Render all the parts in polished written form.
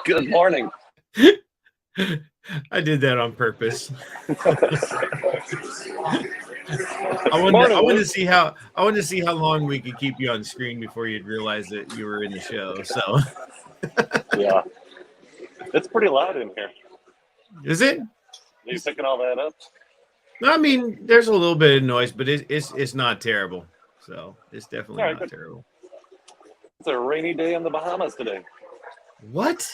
Good morning. I did that on purpose. I Morning, wanted Luke. to see how long we could keep you on screen before you'd realize that you were in the show. So Yeah, it's pretty loud in here. is it? Are you picking all that up? I mean, there's a little bit of noise, but it's not terrible. So it's definitely All right, not good. terrible. It's a rainy day in the Bahamas today. What?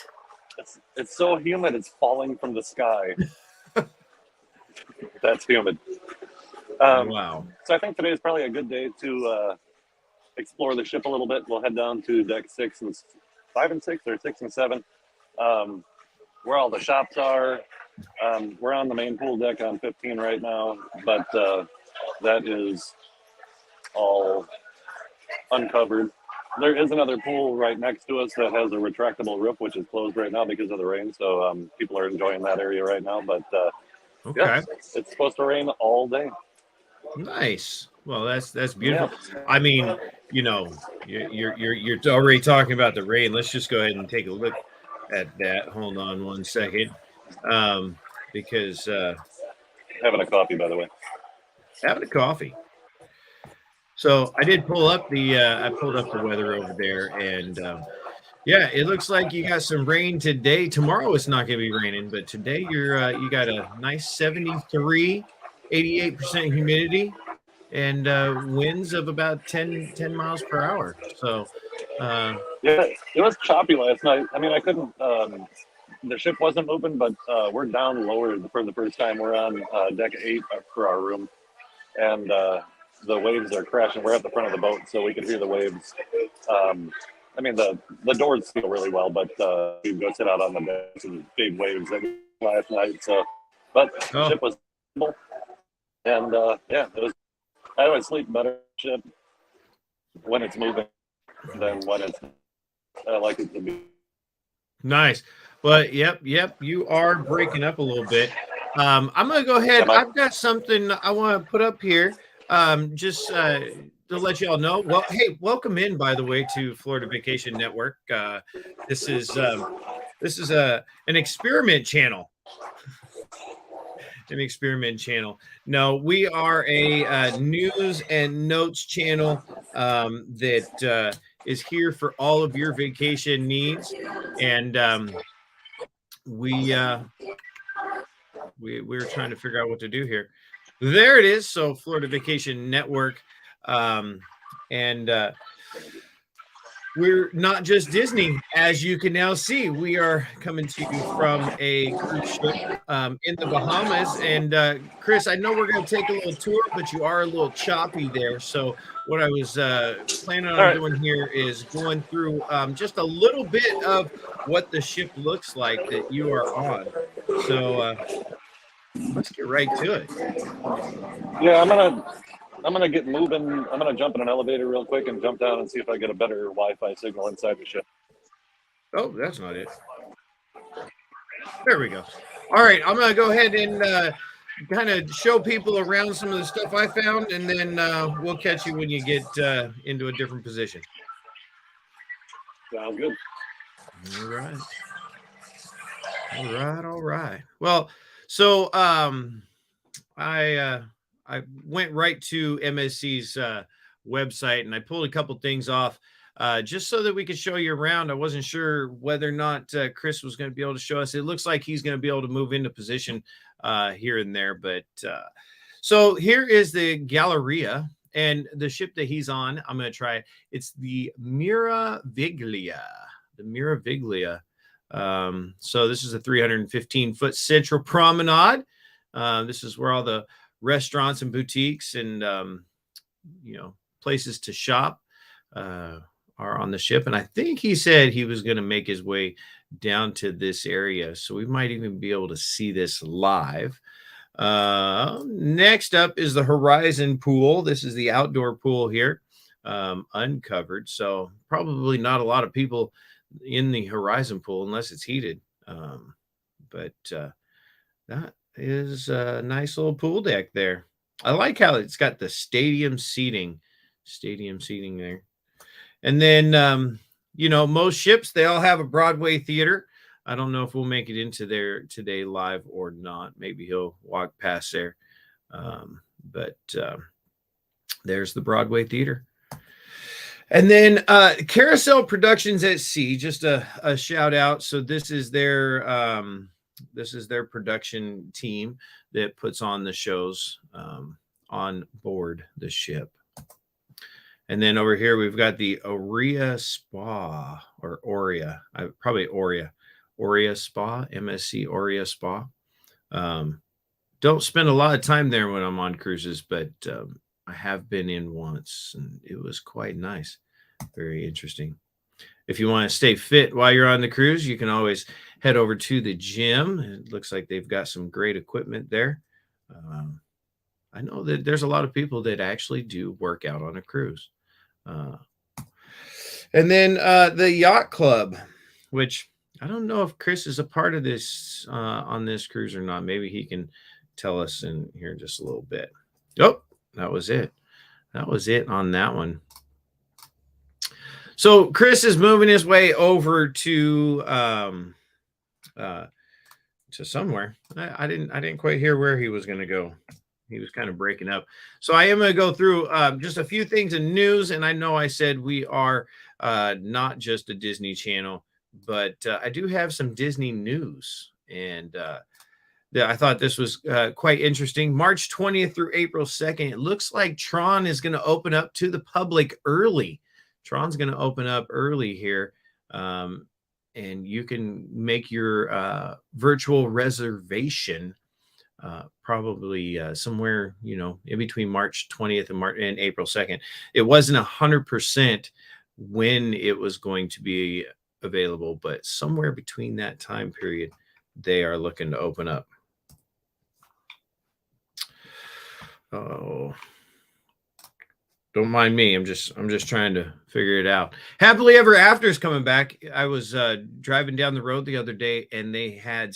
It's so humid. It's falling from the sky. That's humid. Wow. So I think today is probably a good day to explore the ship a little bit. We'll head down to deck 5 and 6, or 6 and 7, where all the shops are. We're on the main pool deck on 15 right now, but that is all uncovered. There is another pool right next to us that has a retractable roof, which is closed right now because of the rain. So people are enjoying that area right now. But yeah, Okay. it's supposed to rain all day. Nice. Well, that's Yeah. beautiful. I mean, you're already talking about the rain. Let's just go ahead and take a look at that. Hold on one second. Because Having a coffee, by the way. having a coffee. So I did pull up I pulled up the weather over there, and yeah, it looks like you got some rain today. Tomorrow it's not going to be raining, but today you got a nice 73, 88% humidity, and winds of about 10 miles per hour. So Yeah, it was choppy last night. I mean, I couldn't. The ship wasn't moving, but we're down lower for the first time. We're on deck 8 for our room, and the waves are crashing. We're at the front of the boat, so we could hear the waves. I mean, the doors feel really well, but you go sit out on the deck and big waves that last night. So, but the ship was stable, and yeah, it was. I always sleep better ship when it's moving than when it's. I like it to be. nice. Well, yep, you are breaking up a little bit. I'm going to go ahead. I've got something I want to put up here. Just to let y'all know. Well, hey, welcome in, by the way, to Florida Vacation Network. This is an experiment channel. An experiment channel. No, we are a news and notes channel that is here for all of your vacation needs, and we're trying to figure out what to do here. There it is. So Florida Vacation Network, and we're not just Disney, as you can now see. We are coming to you from a cruise ship in the Bahamas. And Chris, I know we're going to take a little tour, but you are a little choppy there. So what I was planning on doing here is going through just a little bit of what the ship looks like that you are on. So let's get right to it. Yeah, I'm gonna get moving. I'm gonna jump in an elevator real quick and jump down and see if I get a better Wi-Fi signal inside the ship. Oh, that's not it. There we go. All right, I'm gonna go ahead and kind of show people around some of the stuff I found, and then we'll catch you when you get into a different position. Sounds good. All right. All right. Well, so I went right to MSC's website, and I pulled a couple things off just so that we could show you around. I wasn't sure whether or not Chris was going to be able to show us. It looks like he's going to be able to move into position here and there. But so here is the Galleria, and the ship that he's on, I'm going to try it. It's the Miraviglia. The Miraviglia. So this is a 315-foot central promenade. This is where all the restaurants and boutiques and places to shop are on the ship. And I think he said he was going to make his way down to this area, so we might even be able to see this live. Next up is the Horizon Pool. This is the outdoor pool here, uncovered, so probably not a lot of people in the Horizon Pool unless it's heated. But that is a nice little pool deck there. I like how it's got the stadium seating there. And then you know, most ships, they all have a Broadway theater. I don't know if we'll make it into there today live or not. Maybe he'll walk past there. But there's the Broadway theater. And then Carousel Productions at Sea, just a shout out. So this is their production team that puts on the shows on board the ship. And then over here we've got the Aurea Spa, or Aurea, probably Aurea Spa, MSC Aurea Spa. Don't spend a lot of time there when I'm on cruises, but I have been in once, and it was quite nice. Very interesting. If you want to stay fit while you're on the cruise, you can always head over to the gym. It looks like they've got some great equipment there. I know that there's a lot of people that actually do work out on a cruise. And then the Yacht Club, which I don't know if Chris is a part of this on this cruise or not. Maybe he can tell us in here just a little bit. Oh, that was it. That was it on that one. So Chris is moving his way over to somewhere. I didn't quite hear where he was going to go. He was kind of breaking up. So I am going to go through just a few things in news. And I know I said we are not just a Disney channel, but I do have some Disney news. And I thought this was quite interesting. March 20th through April 2nd, it looks like Tron is going to open up to the public early. Tron's going to open up early here. And you can make your virtual reservation probably somewhere, you know, in between March 20th and April 2nd. It wasn't 100% when it was going to be available, but somewhere between that time period, they are looking to open up. Oh, don't mind me. I'm just trying to figure it out. Happily Ever After is coming back. I was driving down the road the other day, and they had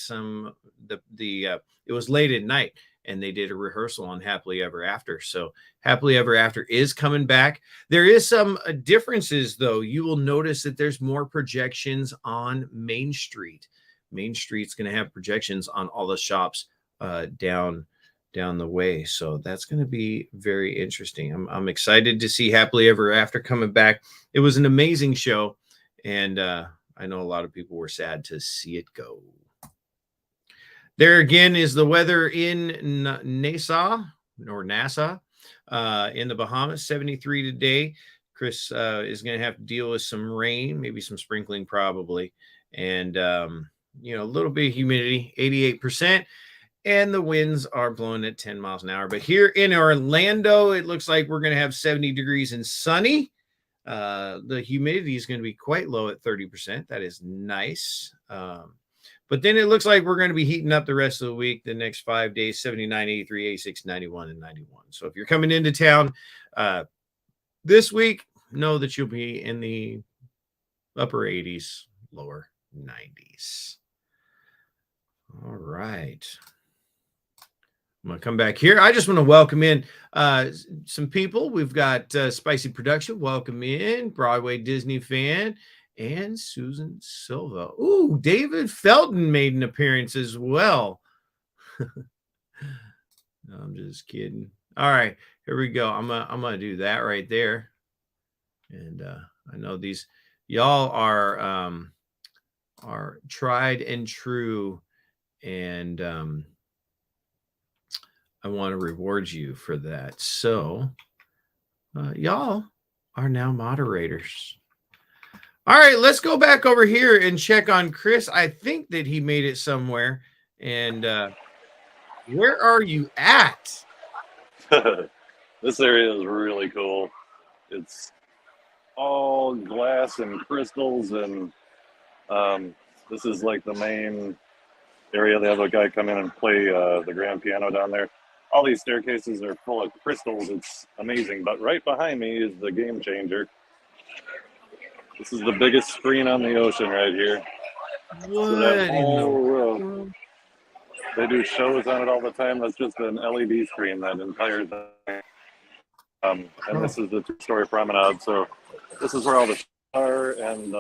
it was late at night, and they did a rehearsal on Happily Ever After. So Happily Ever After is coming back. There is some differences, though. You will notice that there's more projections on Main Street. Main Street's going to have projections on all the shops down the way. So that's going to be very interesting. I'm excited to see Happily Ever After coming back. It was an amazing show, and I know a lot of people were sad to see it go. There again is the weather in Nassau in the Bahamas. 73 today. Chris is going to have to deal with some rain, maybe some sprinkling probably, and you know, a little bit of humidity, 88%. And the winds are blowing at 10 miles an hour. But here in Orlando, it looks like we're going to have 70 degrees and sunny. The humidity is going to be quite low at 30%. That is nice. But then it looks like we're going to be heating up the rest of the week, the next 5 days, 79, 83, 86, 91, and 91. So if you're coming into town this week, know that you'll be in the upper 80s, lower 90s. All right. I'm going to come back here. I just want to welcome in some people. We've got Spicy Production. Welcome in. Broadway Disney fan. And Susan Silva. Ooh, David Felton made an appearance as well. No, I'm just kidding. All right, here we go. I'm gonna do that right there. And I know these y'all are tried and true, and I want to reward you for that. So y'all are now moderators. All right, let's go back over here and check on Chris. I think that he made it somewhere. And where are you at? This area is really cool. It's all glass and crystals, and this is like the main area. They have a guy come in and play the grand piano down there. All these staircases are full of crystals. It's amazing. But right behind me is the game changer. This is the biggest screen on the ocean right here. What So that in the whole room, world? they do shows on it all the time. That's just an LED screen, that entire thing. And this is the two-story promenade. So this is where all the shows are, and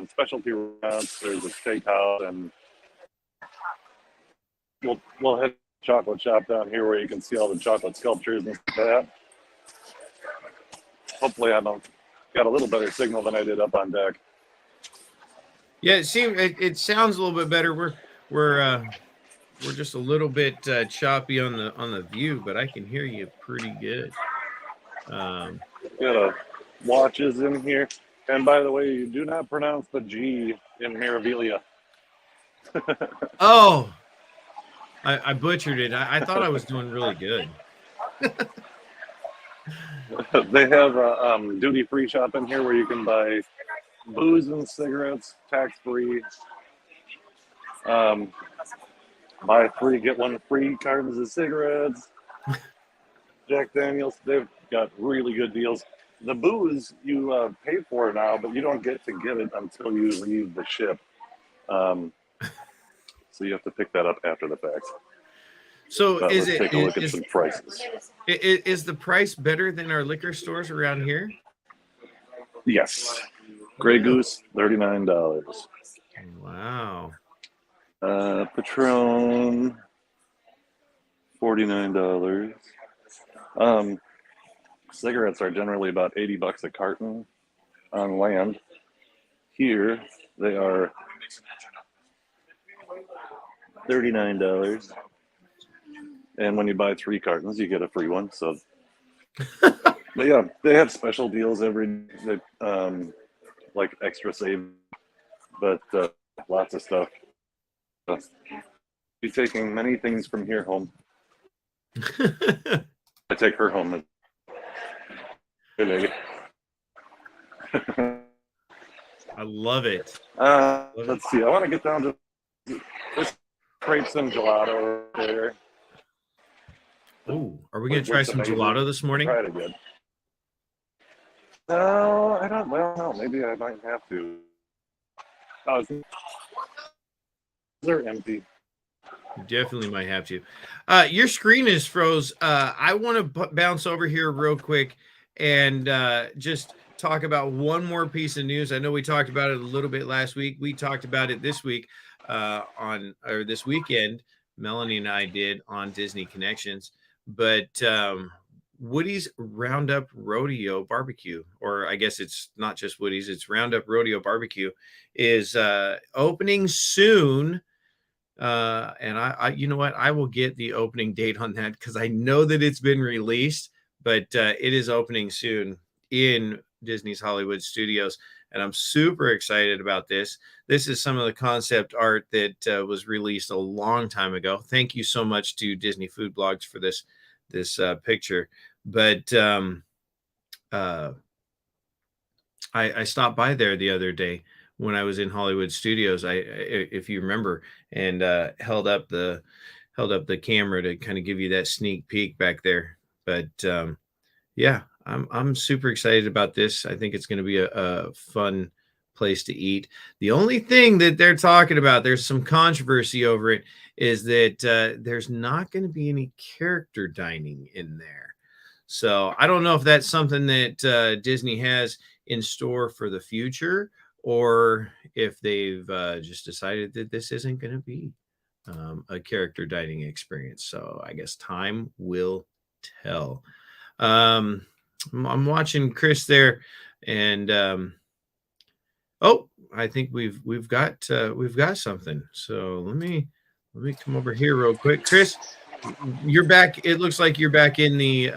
specialty restaurants. There's a steakhouse, and we'll head to the chocolate shop down here where you can see all the chocolate sculptures and stuff like that. Hopefully, I don't got a little better signal than I did up on deck. Yeah, it sounds a little bit better. We're just a little bit choppy on the view, but I can hear you pretty good. Got a watches in here, and by the way, you do not pronounce the G in Mirabilia. Oh, I butchered it. I thought I was doing really good. They have a duty-free shop in here where you can buy booze and cigarettes tax-free. Buy 3 get 1 free cartons of cigarettes. Jack Daniels, they've got really good deals. The booze you pay for now, but you don't get to get it until you leave the ship. So you have to pick that up after the fact. So but let's take a look at some prices. Is the price better than our liquor stores around here? Yes. Grey Goose, $39. Wow. Patron, $49. Cigarettes are generally about $80 a carton on land. Here they are $39. And when you buy 3 cartons, you get a free one. So, but yeah, they have special deals every like extra save, but lots of stuff. Be taking many things from here home. I take her home. I love it. Let's see. I want to get down to this crepes and gelato there. Oh, are we going to try some gelato this morning? Try it again. No, I don't. Well, no, maybe I might have to. Oh, they're empty. You definitely might have to. Your screen is froze. I want to bounce over here real quick and just talk about one more piece of news. I know we talked about it a little bit last week. We talked about it this week this weekend. Melanie and I did on Disney Connections. But Woody's Roundup Rodeo Barbecue, or I guess it's not just Woody's, it's Roundup Rodeo Barbecue, is opening soon. And I, you know what, I will get the opening date on that because I know that it's been released, but it is opening soon in Disney's Hollywood Studios. And I'm super excited about this. This is some of the concept art that was released a long time ago. Thank you so much to Disney Food Blogs for this picture. But I stopped by there the other day when I was in Hollywood Studios. If you remember, and held up the camera to kind of give you that sneak peek back there. But yeah, I'm super excited about this. I think it's going to be a fun place to eat. The only thing that they're talking about, there's some controversy over it, is that there's not going to be any character dining in there. So I don't know if that's something that Disney has in store for the future, or if they've just decided that this isn't going to be a character dining experience. So I guess time will tell. I'm watching Chris there, and oh, I think we've got something. So let me come over here real quick. Chris, you're back. It looks like you're back in the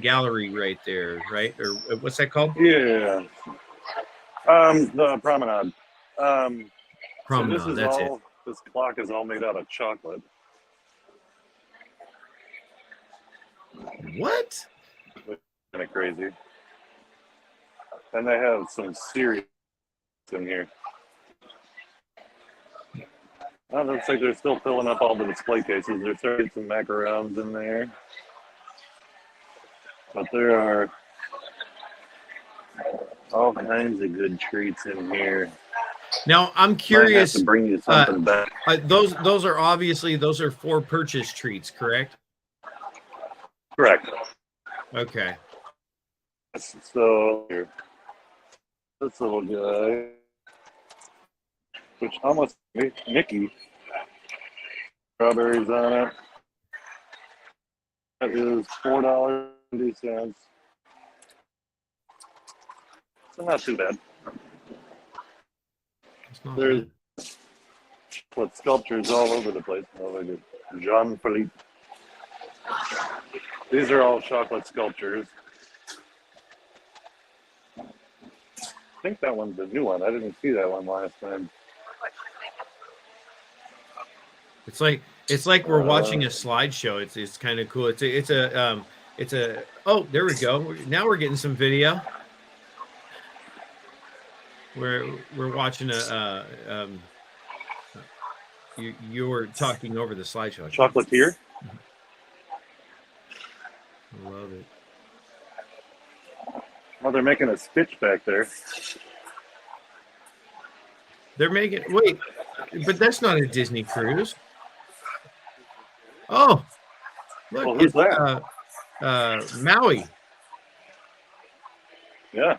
gallery right there, right? Or what's that called? Yeah. The promenade. Promenade. So that's it. This clock is all made out of chocolate. What? Kind of crazy. And they have some serious in here. Oh, it looks like they're still filling up all the display cases. They're starting some macarons in there. But there are all kinds of good treats in here. Now I'm curious. Might have to bring you something back. Those are obviously for purchase treats, correct? Correct. Okay. So here, this little guy, which almost Mickey, strawberries on it. That is $4.70. So not too bad. It's not There's bad. chocolate sculptures all over the place. Oh, look at Jean Philippe. These are all chocolate sculptures. I think that one's a new one. I didn't see that one last time. It's like we're watching a slideshow. It's kind of cool. It's a oh, there we go. Now we're getting some video. We're watching you were talking over the slideshow. Chocolatier. I love it. Oh, they're making a Stitch back there. They're making wait, but that's not a Disney cruise. Oh, look, Well, who's it's Maui. Yeah.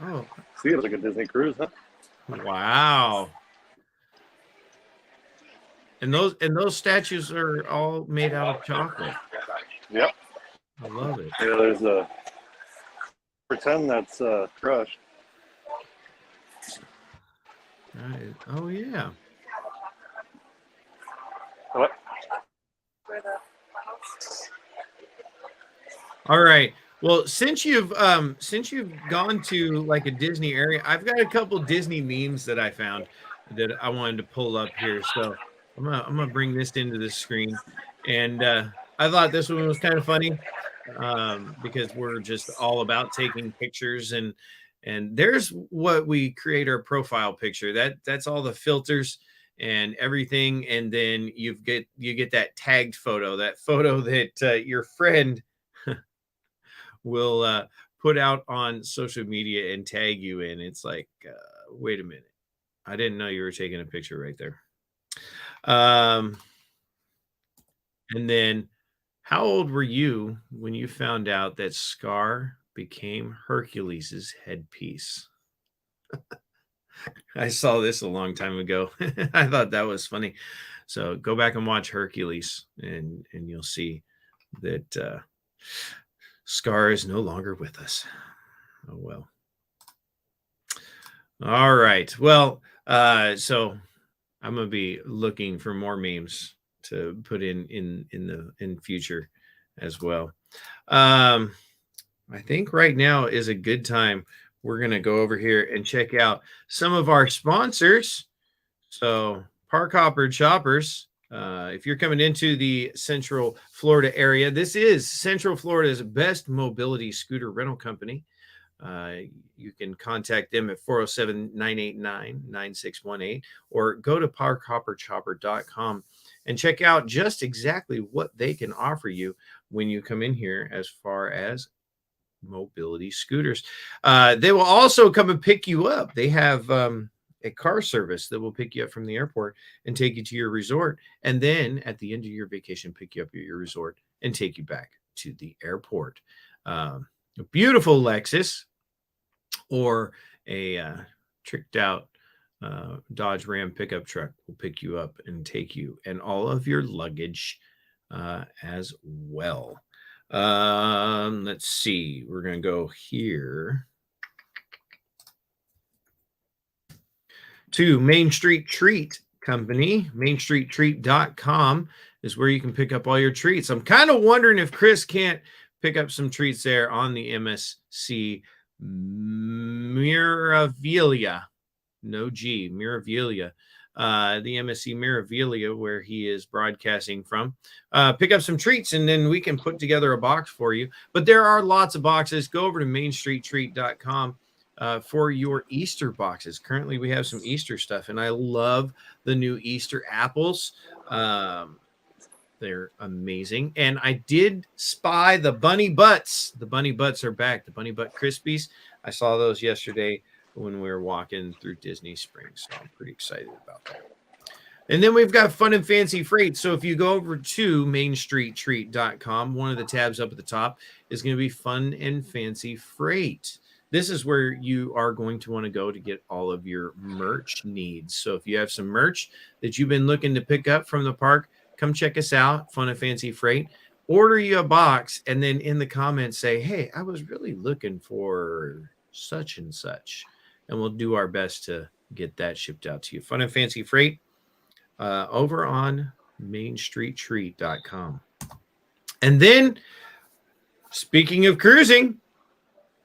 Oh, See, it's like a Disney cruise, huh? wow. And those statues are all made out of chocolate. Yep. I love it. Yeah, there's a pretend that's crushed. Oh yeah. What? All right. Well, since you've gone to like a Disney area, I've got a couple Disney memes that I found that I wanted to pull up here. So I'm gonna bring this into the screen, and I thought this one was kind of funny because we're just all about taking pictures, and there's what we create our profile picture. That's all the filters and everything, and then you get that tagged photo, that photo that your friend will put out on social media and tag you in. It's like, wait a minute, I didn't know you were taking a picture right there. And then, how old were you when you found out that Scar became Hercules's headpiece? I saw this a long time ago. I thought that was funny. So go back and watch Hercules, and you'll see that Scar is no longer with us. Oh well. All right. Well, so I'm gonna be looking for more memes to put in future as well. I think right now is a good time. We're gonna go over here and check out some of our sponsors. So Park Hopper Choppers. If you're coming into the Central Florida area, this is Central Florida's best mobility scooter rental company. You can contact them at 407-989-9618 or go to parkhopperchopper.com and check out just exactly what they can offer you when you come in here as far as mobility scooters. They will also come and pick you up. They have a car service that will pick you up from the airport and take you to your resort, and then at the end of your vacation pick you up at your resort and take you back to the airport. A beautiful Lexus or a tricked out Dodge Ram pickup truck will pick you up and take you and all of your luggage as well. Let's see. We're going to go here to Main Street Treat Company. MainStreetTreat.com is where you can pick up all your treats. I'm kind of wondering if Chris can't pick up some treats there on the MSC Meraviglia. No G, Meraviglia. The MSC Meraviglia, where he is broadcasting from. Pick up some treats, and then we can put together a box for you. But there are lots of boxes. Go over to MainStreetTreat.com for your Easter boxes. Currently, we have some Easter stuff, and I love the new Easter apples. They're amazing. And I did spy the bunny butts. The bunny butts are back. The bunny butt Krispies. I saw those yesterday when we were walking through Disney Springs. So I'm pretty excited about that. And then we've got fun and fancy freight. So if you go over to mainstreettreat.com, one of the tabs up at the top is going to be fun and fancy freight. This is where you are going to want to go to get all of your merch needs. So if you have some merch that you've been looking to pick up from the park, come check us out, Fun and Fancy Freight. Order you a box and then in the comments say, hey, I was really looking for such and such. And we'll do our best to get that shipped out to you. Fun and Fancy Freight over on mainstreettreat.com. And then, speaking of cruising,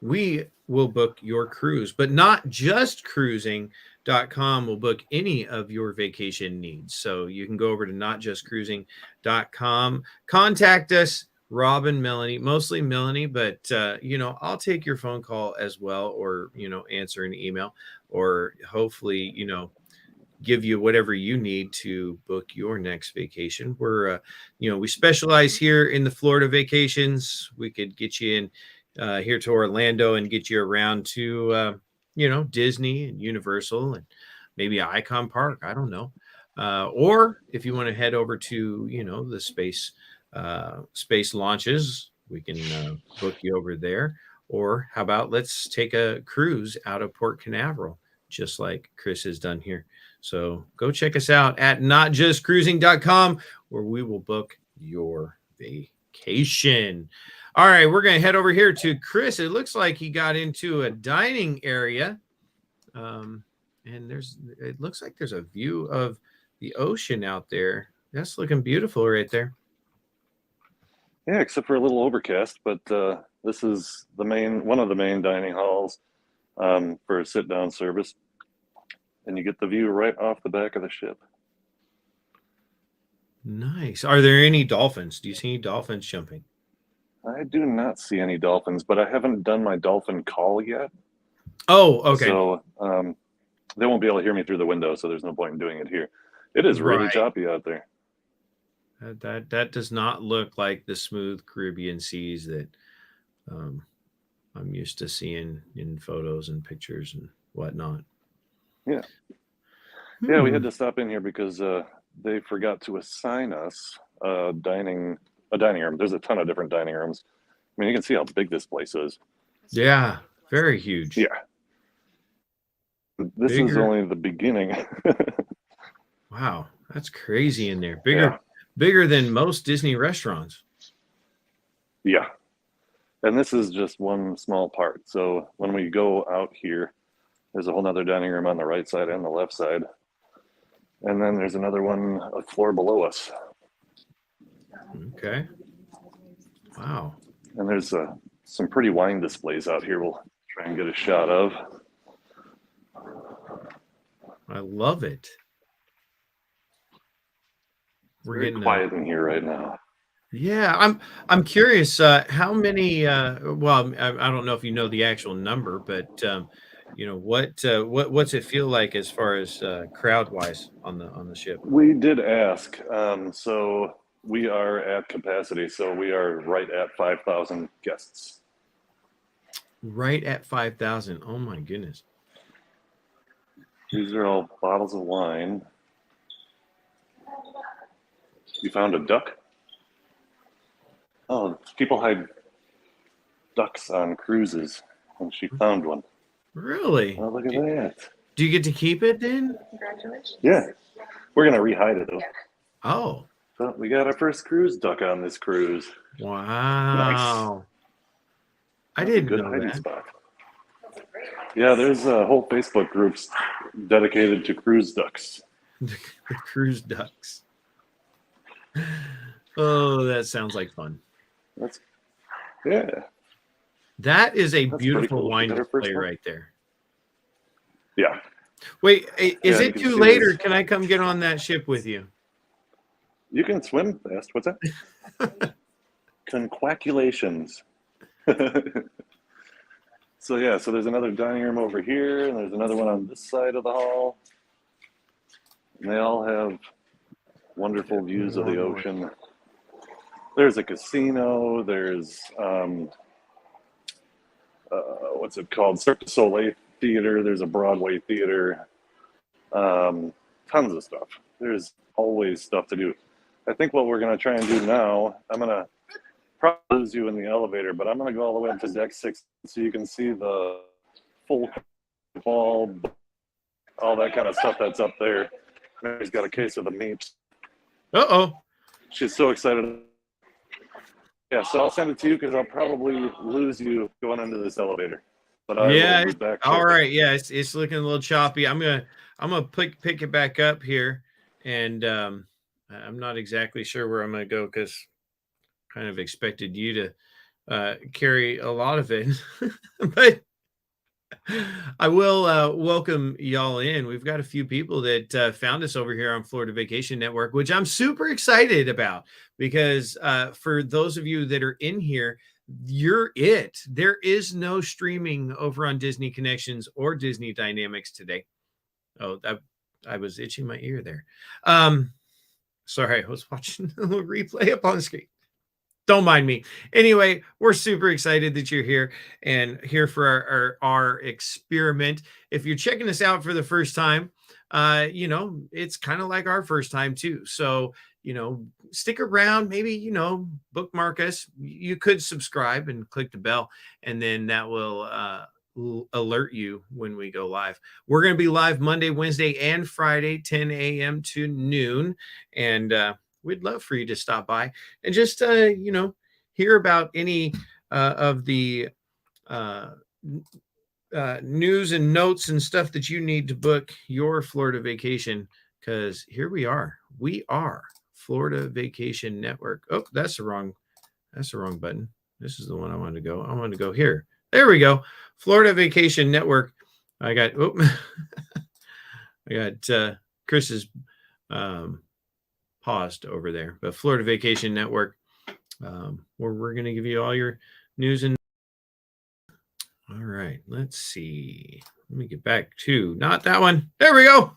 we will book your cruise, but not just cruising.com will book any of your vacation needs. So you can go over to notjustcruising.com, contact us, Rob and Melanie, mostly Melanie, but I'll take your phone call as well, or answer an email, or hopefully give you whatever you need to book your next vacation. We're we specialize here in the Florida vacations. We could get you in here to Orlando and get you around to Disney and Universal and maybe Icon Park. I don't know. Or if you want to head over to the space launches, we can book you over there. Or how about let's take a cruise out of Port Canaveral, just like Chris has done here. So go check us out at notjustcruising.com, where we will book your vacation. All right, we're going to head over here to Chris. It looks like he got into a dining area. And it looks like there's a view of the ocean out there. That's looking beautiful right there. Yeah, except for a little overcast, but this is one of the main dining halls for a sit-down service. And you get the view right off the back of the ship. Nice. Are there any dolphins? Do you see any dolphins jumping? I do not see any dolphins, but I haven't done my dolphin call yet. Oh, okay. So they won't be able to hear me through the window, so there's no point in doing it here. It is really choppy out there. That does not look like the smooth Caribbean seas that I'm used to seeing in photos and pictures and whatnot. Yeah. Yeah, we had to stop in here because they forgot to assign us a dining room. There's a ton of different dining rooms. I mean, you can see how big this place is. Yeah, very huge. Yeah. This is only the beginning. Wow, that's crazy in there. Bigger than most Disney restaurants. Yeah. And this is just one small part. So when we go out here, there's a whole nother dining room on the right side and the left side. And then there's another one a floor below us. Okay. Wow. And there's some pretty wine displays out here we'll try and get a shot of. I love it. We're getting quiet in here right now. Yeah, I'm curious how many well, I don't know if you know the actual number, but what's it feel like as far as crowd wise on the ship? We did ask. So we are at capacity, so we are right at 5,000 guests. Right at 5,000. Oh my goodness. These are all bottles of wine. You found a duck? Oh, people hide ducks on cruises, and she found one. Really? Oh, look at that. Do you get to keep it then? Congratulations. Yeah. We're going to re-hide it, though. Oh. So we got our first cruise duck on this cruise. Wow. Nice. I didn't know that. Good hiding spot. Yeah, there's whole Facebook groups dedicated to cruise ducks. The cruise ducks. Oh, that sounds like fun. Yeah. That is a beautiful wine display right there. Yeah. Wait, is it too late, or can I come get on that ship with you? You can swim fast. What's that? Conquaculations. So there's another dining room over here, and there's another one on this side of the hall. And they all have wonderful views of the ocean. There's a casino. There's what's it called? Cirque du Soleil theater. There's a Broadway theater. Ton tons of stuff. There's always stuff to do. I think what we're going to try and do now, I'm going to probably lose you in the elevator, but I'm going to go all the way up to deck 6 so you can see the full ball, all that kind of stuff that's up there. Mary's got a case of the meats. Uh-oh. She's so excited. Yeah, so I'll send it to you because I'll probably lose you going into this elevator. But I will be back all shortly. right. Yeah, it's looking a little choppy. I'm gonna pick it back up here, and I'm not exactly sure where I'm gonna go because kind of expected you to carry a lot of it, but I will welcome y'all in. We've got a few people that found us over here on Florida Vacation Network, which I'm super excited about because for those of you that are in here, you're it. There is no streaming over on Disney Connections or Disney Dynamics today. Oh, I was itching my ear there. Sorry, I was watching a little replay up on the screen. Don't mind me. Anyway, we're super excited that you're here and here for our experiment. If you're checking us out for the first time, it's kind of like our first time too. So, stick around, maybe, bookmark us. You could subscribe and click the bell, and then that will alert you when we go live. We're going to be live Monday, Wednesday, and Friday, 10 a.m. to noon. And we'd love for you to stop by and just, hear about any of the news and notes and stuff that you need to book your Florida vacation. Because here we are. We are Florida Vacation Network. Oh, that's the wrong button. This is the one I wanted to go. I wanted to go here. There we go. Florida Vacation Network. I got Chris's paused over there, but Florida Vacation Network, where we're going to give you all your news and all right, let's see. Let me get back to not that one. There we go.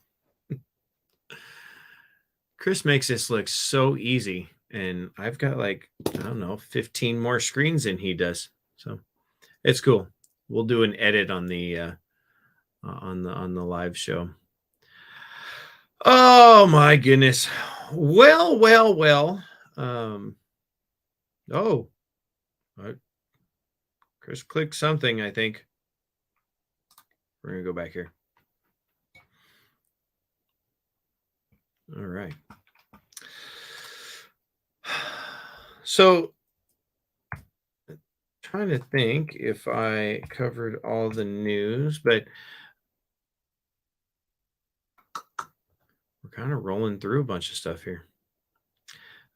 Chris makes this look so easy, and I've got 15 more screens than he does. So it's cool. We'll do an edit on the live show. Oh my goodness. Well. Chris clicked something, I think. We're going to go back here. All right. So, trying to think if I covered all the news, but we're kind of rolling through a bunch of stuff here.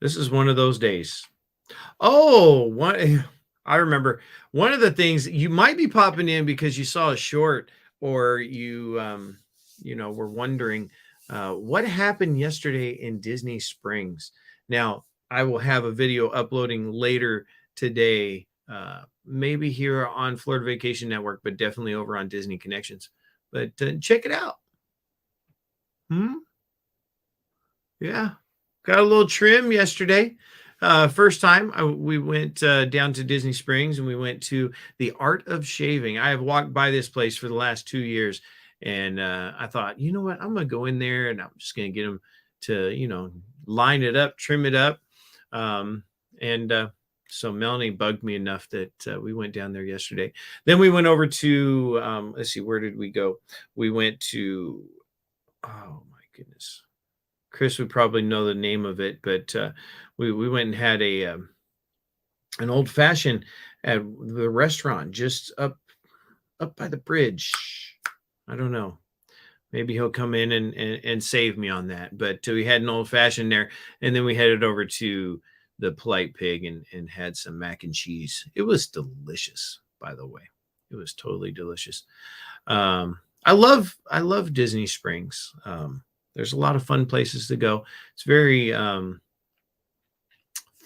This is one of those days. Oh, I remember one of the things you might be popping in because you saw a short or you were wondering what happened yesterday in Disney Springs. Now, I will have a video uploading later today, maybe here on Florida Vacation Network, but definitely over on Disney Connections. But check it out. Yeah, got a little trim yesterday. First time we went down to Disney Springs and we went to the Art of Shaving. I have walked by this place for the last 2 years, and I thought, you know what, I'm gonna go in there and I'm just gonna get them to line it up, trim it up, so Melanie bugged me enough that we went down there yesterday. Then we went over to let's see, where did we go? We went to, oh my goodness, Chris would probably know the name of it, but we went and had an old fashioned at the restaurant just up by the bridge. I don't know. Maybe he'll come in and save me on that. But we had an old fashioned there, and then we headed over to the Polite Pig and had some mac and cheese. It was delicious, by the way. It was totally delicious. I love Disney Springs. There's a lot of fun places to go. It's very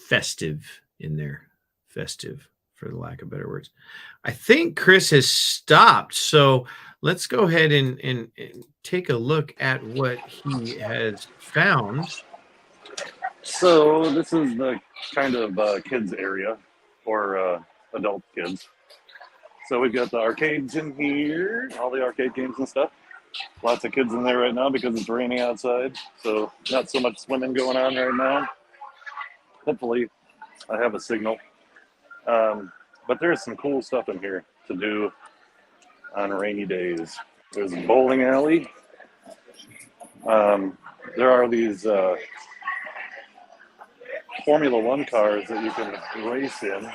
festive in there. Festive, for the lack of better words. I think Chris has stopped. So let's go ahead and take a look at what he has found. So this is the kind of kids area or adult kids. So we've got the arcades in here, all the arcade games and stuff. Lots of kids in there right now because it's raining outside, so not so much swimming going on right now. Hopefully, I have a signal. But there's some cool stuff in here to do on rainy days. There's a bowling alley. There are these Formula One cars that you can race in.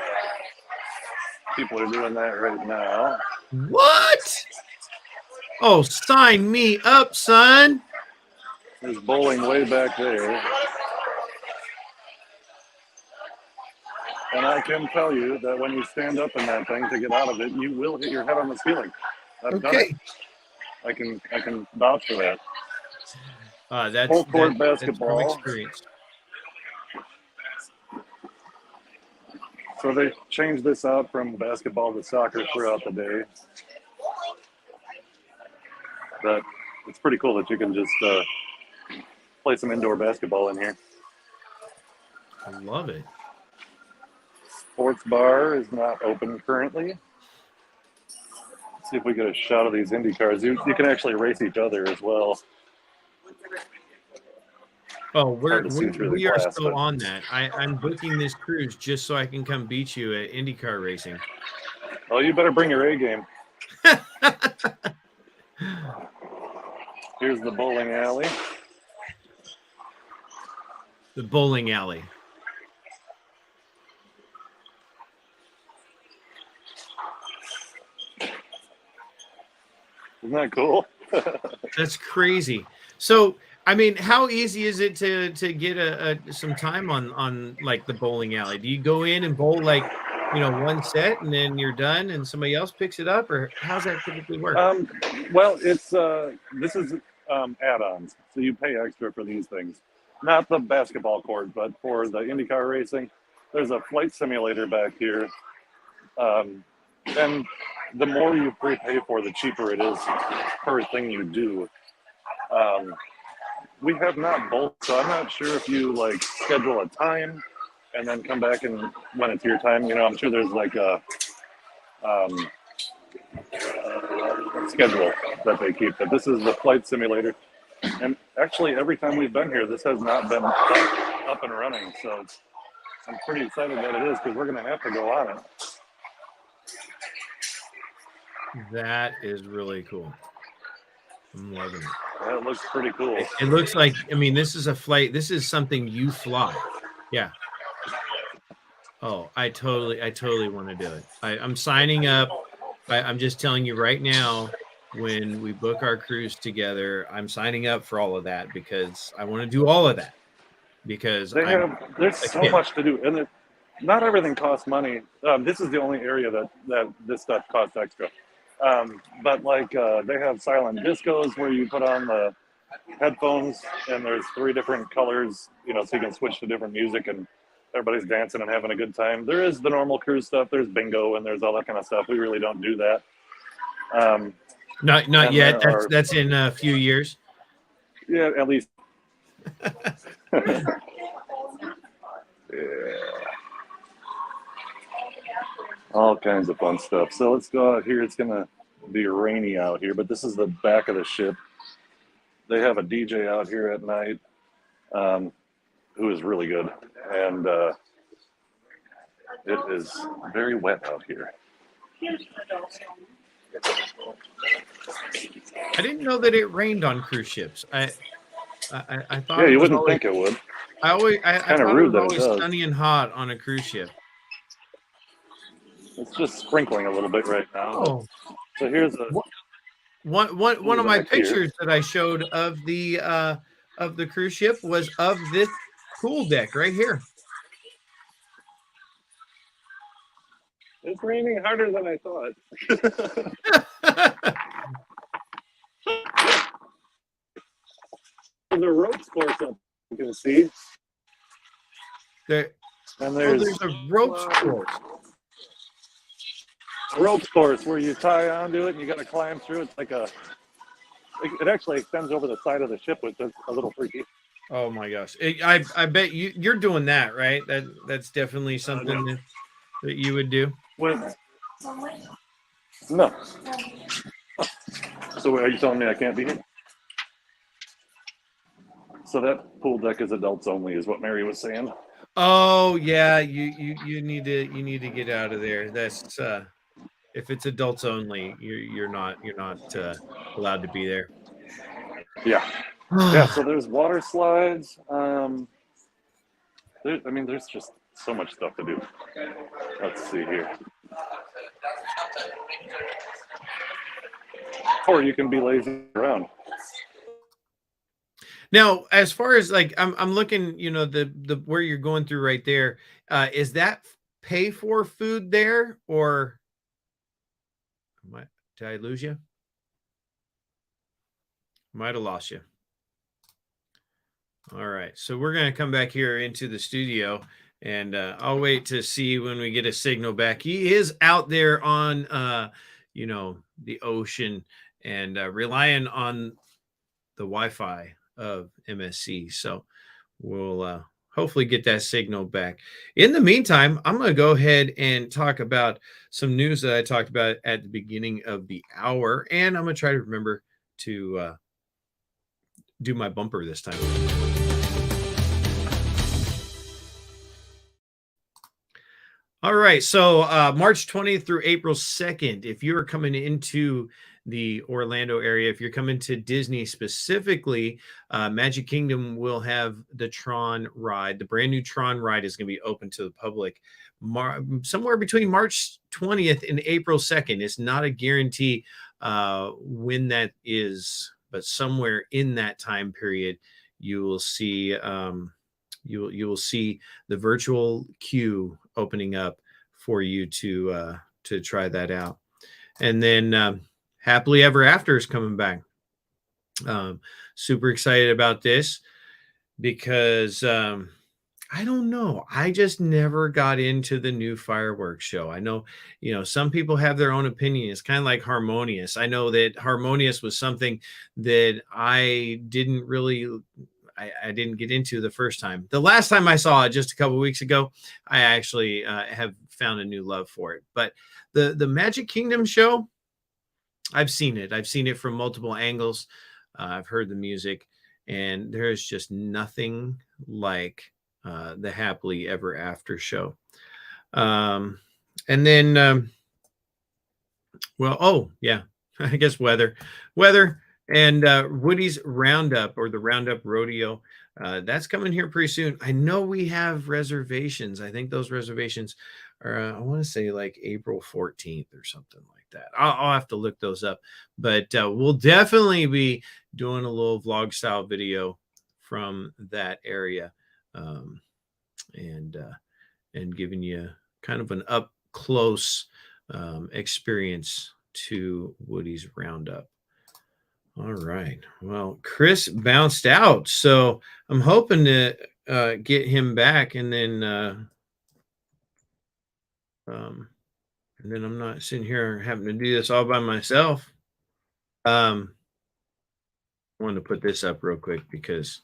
People are doing that right now. What? Oh, sign me up, son. There's bowling way back there. And I can tell you that when you stand up in that thing to get out of it, you will hit your head on the ceiling. I've done it. I can vouch for that. Full court basketball. That's from experience. So they changed this out from basketball to soccer throughout the day. But it's pretty cool that you can just play some indoor basketball in here. I love it. Sports bar is not open currently. Let's see if we get a shot of these Indy cars. You can actually race each other as well. Oh, we are still on that. I'm booking this cruise just so I can come beat you at IndyCar racing. Oh, you better bring your A game. Here's the bowling alley. The bowling alley. Isn't that cool? That's crazy. So, I mean, how easy is it to get some time on like the bowling alley? Do you go in and bowl like, one set and then you're done and somebody else picks it up, or how's that typically work? Well, it's this is add-ons, so you pay extra for these things. Not the basketball court, but for the IndyCar racing, there's a flight simulator back here. And the more you prepay for, the cheaper it is per thing you do. We have not both, so I'm not sure if you like schedule a time and then come back and when it's your time. I'm sure there's like a schedule that they keep. But this is the flight simulator, and actually every time we've been here, this has not been up and running. So I'm pretty excited that it is because we're going to have to go on it. That is really cool. I'm loving it. That looks pretty cool. It looks like, this is a flight. This is something you fly. Yeah. Oh, I totally want to do it. I'm signing up. I'm just telling you right now, when we book our cruise together, I'm signing up for all of that because I want to do all of that. Because there's so much to do, and not everything costs money. This is the only area that this stuff costs extra. But like they have silent discos where you put on the headphones and there's 3 different colors, so you can switch to different music and everybody's dancing and having a good time. There is the normal cruise stuff. There's bingo and there's all that kind of stuff. We really don't do that. Not yet. That's in a few years. Yeah, at least. Yeah. All kinds of fun stuff. So let's go out here. It's going to be rainy out here, but this is the back of the ship. They have a DJ out here at night who is really good. And it is very wet out here. I didn't know that it rained on cruise ships. I thought. Yeah, you wouldn't think it would. I kind of rude that it was always sunny and hot on a cruise ship. It's just sprinkling a little bit right now. Oh. So here's one of my pictures that I showed of the cruise ship was of this pool deck right here. It's raining harder than I thought. There's a ropes course up you can see. There's a ropes course. A ropes course where you tie onto it and you got to climb through. It's like it actually extends over the side of the ship, which is a little freaky. Oh my gosh! I bet you're doing that, right? That's definitely something that you would do. No. So are you telling me I can't be here? So that pool deck is adults only, is what Mary was saying. Oh yeah, you need to get out of there. That's if it's adults only, you're not allowed to be there. Yeah, yeah. So there's water slides. I mean, there's just so much stuff to do. Let's see here. Or you can be lazy around. Now, as far as like I'm looking, the where you're going through right there, is that pay for food there or am I, did I lose you? Might have lost you. All right, so we're gonna come back here into the studio, and I'll wait to see when we get a signal back. He is out there on, the ocean and relying on the Wi-Fi of MSC. So we'll hopefully get that signal back. In the meantime, I'm going to go ahead and talk about some news that I talked about at the beginning of the hour, and I'm going to try to remember to do my bumper this time. All right. So March 20th through April 2nd, if you're coming into the Orlando area, if you're coming to Disney specifically, Magic Kingdom will have the Tron ride. The brand new Tron ride is going to be open to the public somewhere between March 20th and April 2nd. It's not a guarantee when that is, but somewhere in that time period, you will see. You will see the virtual queue opening up for you to try that out. And then Happily Ever After is coming back. Super excited about this because I don't know. I just never got into the new fireworks show. I know, some people have their own opinion. It's kind of like Harmonious. I know that Harmonious was something that I didn't get into the first time. The last time I saw it just a couple of weeks ago, I actually have found a new love for it. But the Magic Kingdom show, I've seen it. I've seen it from multiple angles. I've heard the music, and there's just nothing like the Happily Ever After show. And then, oh yeah, I guess weather and Woody's Roundup or the Roundup Rodeo. That's coming here pretty soon. I know we have reservations. I think those reservations are, I want to say like April 14th or something like that. I'll have to look those up. But we'll definitely be doing a little vlog style video from that area and giving you kind of an up close experience to Woody's Roundup. All right. Well, Chris bounced out, so I'm hoping to get him back, and then I'm not sitting here having to do this all by myself. I wanted to put this up real quick because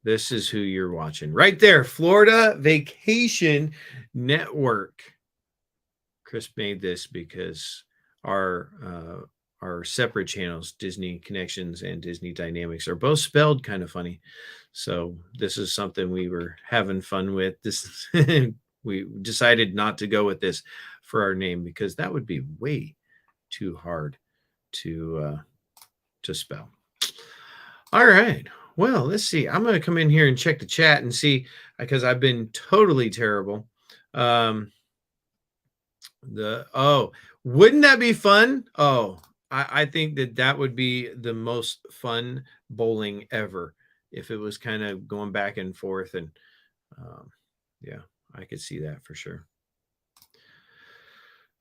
this is who you're watching right there, Florida Vacation Network. Chris made this because our separate channels, Disney Connections and Disney Dynamics, are both spelled kind of funny. So this is something we were having fun with. This we decided not to go with this for our name because that would be way too hard to spell. All right. Well, let's see. I'm going to come in here and check the chat and see because I've been totally terrible. Wouldn't that be fun? Oh, I think that would be the most fun bowling ever if it was kind of going back and forth. And yeah, I could see that for sure.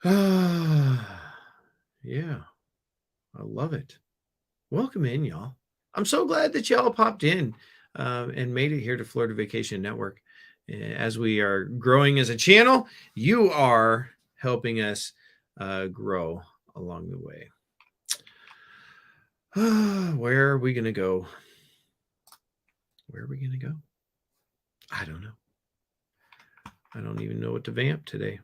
Yeah, I love it. Welcome in, y'all. I'm so glad that y'all popped in and made it here to Florida Vacation Network. As we are growing as a channel, you are helping us grow along the way. Where are we going to go? Where are we going to go? I don't know. I don't even know what to vamp today.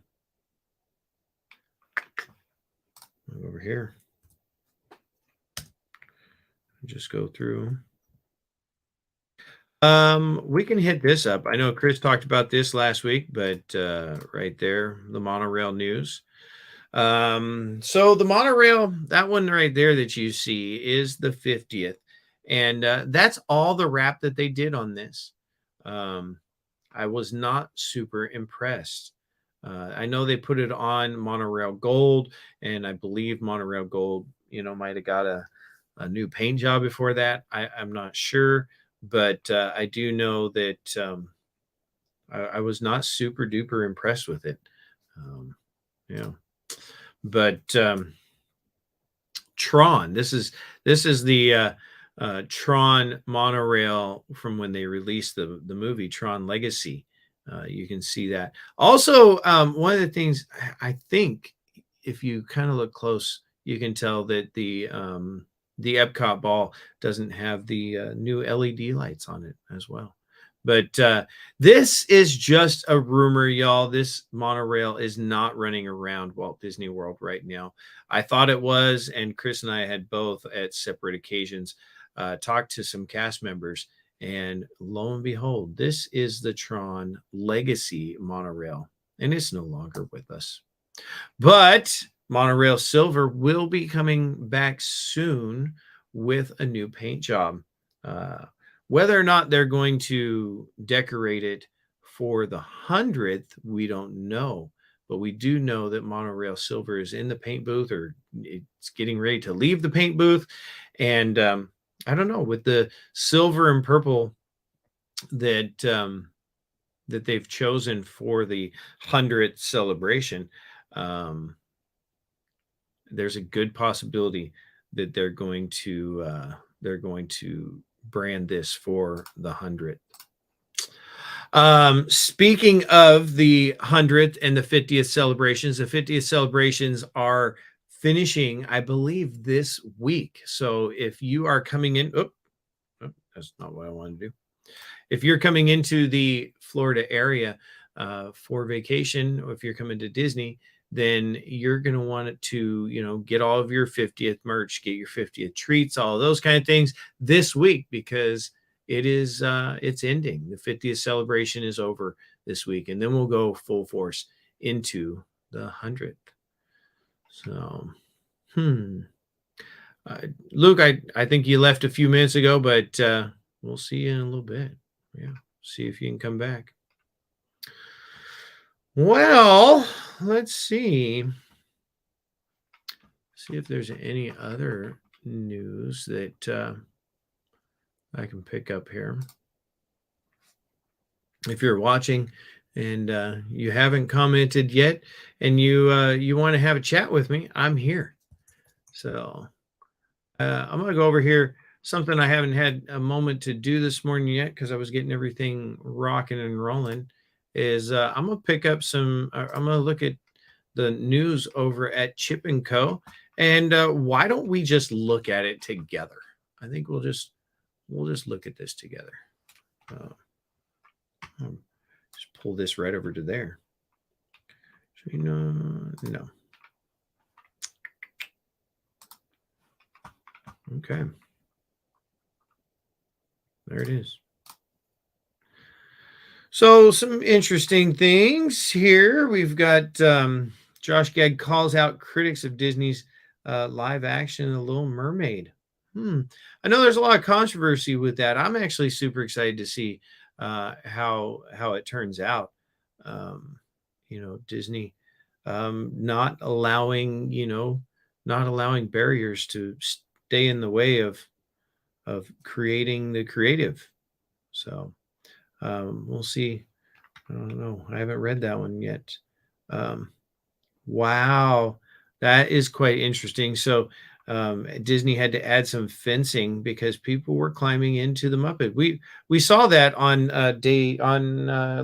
Over here. just go through. We can hit this up. I know Chris talked about this last week, but right there, the monorail news. So the monorail, that one right there that you see is the 50th. And that's all the wrap that they did on this. Um, I was not super impressed. I know they put it on monorail gold, and I believe monorail gold, might have got a new paint job before that. I'm not sure, but I do know that I was not super duper impressed with it. Um, yeah, but Tron. This is the Tron monorail from when they released the movie Tron Legacy. You can see that. Also, one of the things I think, if you kind of look close, you can tell that the Epcot ball doesn't have the new LED lights on it as well. But this is just a rumor, y'all. This monorail is not running around Walt Disney World right now. I thought it was, and Chris and I had both at separate occasions talked to some cast members, and lo and behold, this is the Tron Legacy monorail, and it's no longer with us. But Monorail Silver will be coming back soon with a new paint job. Uh, whether or not they're going to decorate it for the 100th, we don't know. But we do know that Monorail Silver is in the paint booth, or it's getting ready to leave the paint booth. And I don't know, with the silver and purple that they've chosen for the 100th celebration, um, there's a good possibility that they're going to brand this for the 100th. Speaking of the 100th and the 50th celebrations, the 50th celebrations are finishing, I believe, this week. So if you are coming in, that's not what I wanted to do. If you're coming into the Florida area for vacation, or if you're coming to Disney, then you're going to want to, get all of your 50th merch, get your 50th treats, all of those kind of things this week, because it's ending. The 50th celebration is over this week, and then we'll go full force into the 100th. So, Luke, I think you left a few minutes ago, but we'll see you in a little bit. Yeah, see if you can come back. Well, let's see. See if there's any other news that I can pick up here. If you're watching and you haven't commented yet, and you want to have a chat with me, I'm here. So I'm going to go over here. Something I haven't had a moment to do this morning yet, because I was getting everything rocking and rolling, is I'm going to pick up I'm going to look at the news over at Chip & Co. And why don't we just look at it together? I think we'll just look at this together. Just pull this right over to there. No. Okay. There it is. So some interesting things here. We've got Josh Gad calls out critics of Disney's live action The Little Mermaid. I know there's a lot of controversy with that. I'm actually super excited to see how it turns out. Disney not allowing barriers to stay in the way of creating the creative. So we'll see. I don't know. I haven't read that one yet. Wow, that is quite interesting. So Disney had to add some fencing because people were climbing into the Muppet. We saw that on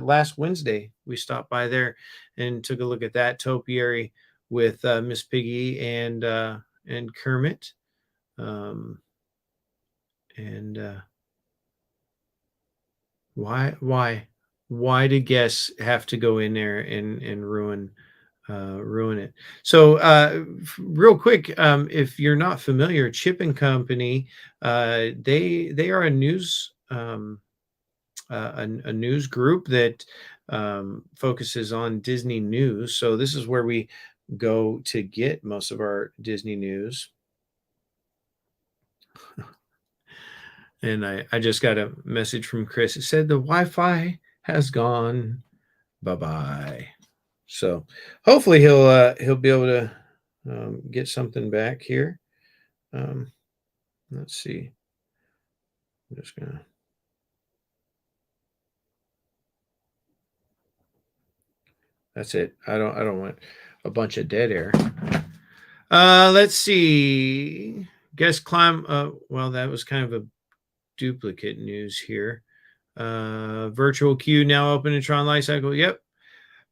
last Wednesday. We stopped by there and took a look at that topiary with Miss Piggy and Kermit. Why did guests have to go in there and ruin ruin it. So, real quick, if you're not familiar, Chip and Company, they are a news a news group that focuses on Disney news. So this is where we go to get most of our Disney news. And I just got a message from Chris. It said the Wi-Fi has gone. Bye-bye. So hopefully he'll be able to get something back here. Let's see. I'm just gonna. That's it. I don't want a bunch of dead air. Let's see. Guest climb. Well, that was kind of a duplicate news here. Virtual queue now open in Tron Life Cycle. Yep.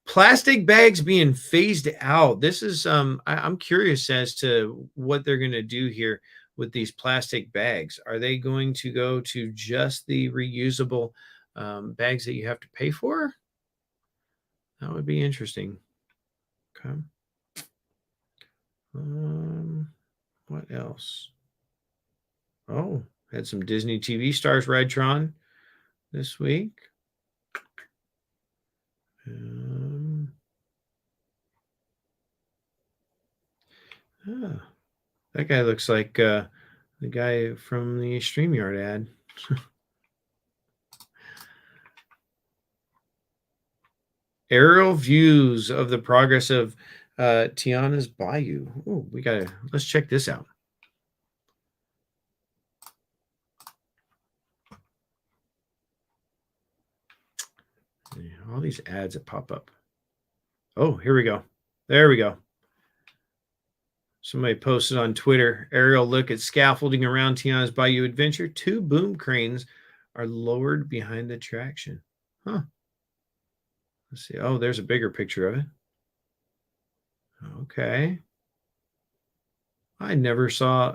Plastic bags being phased out. This is I'm curious as to what they're going to do here with these plastic bags. Are they going to go to just the reusable bags that you have to pay for? That would be interesting. Okay. What else? Oh, had some Disney TV stars ride Tron this week. That guy looks like the guy from the StreamYard ad. Aerial views of the progress of Tiana's Bayou. Oh, let's check this out. All these ads that pop up. Oh, here we go. There we go. Somebody posted on Twitter, aerial look at scaffolding around Tiana's Bayou Adventure. 2 boom cranes are lowered behind the attraction. Huh. Let's see. Oh, there's a bigger picture of it. Okay. I never saw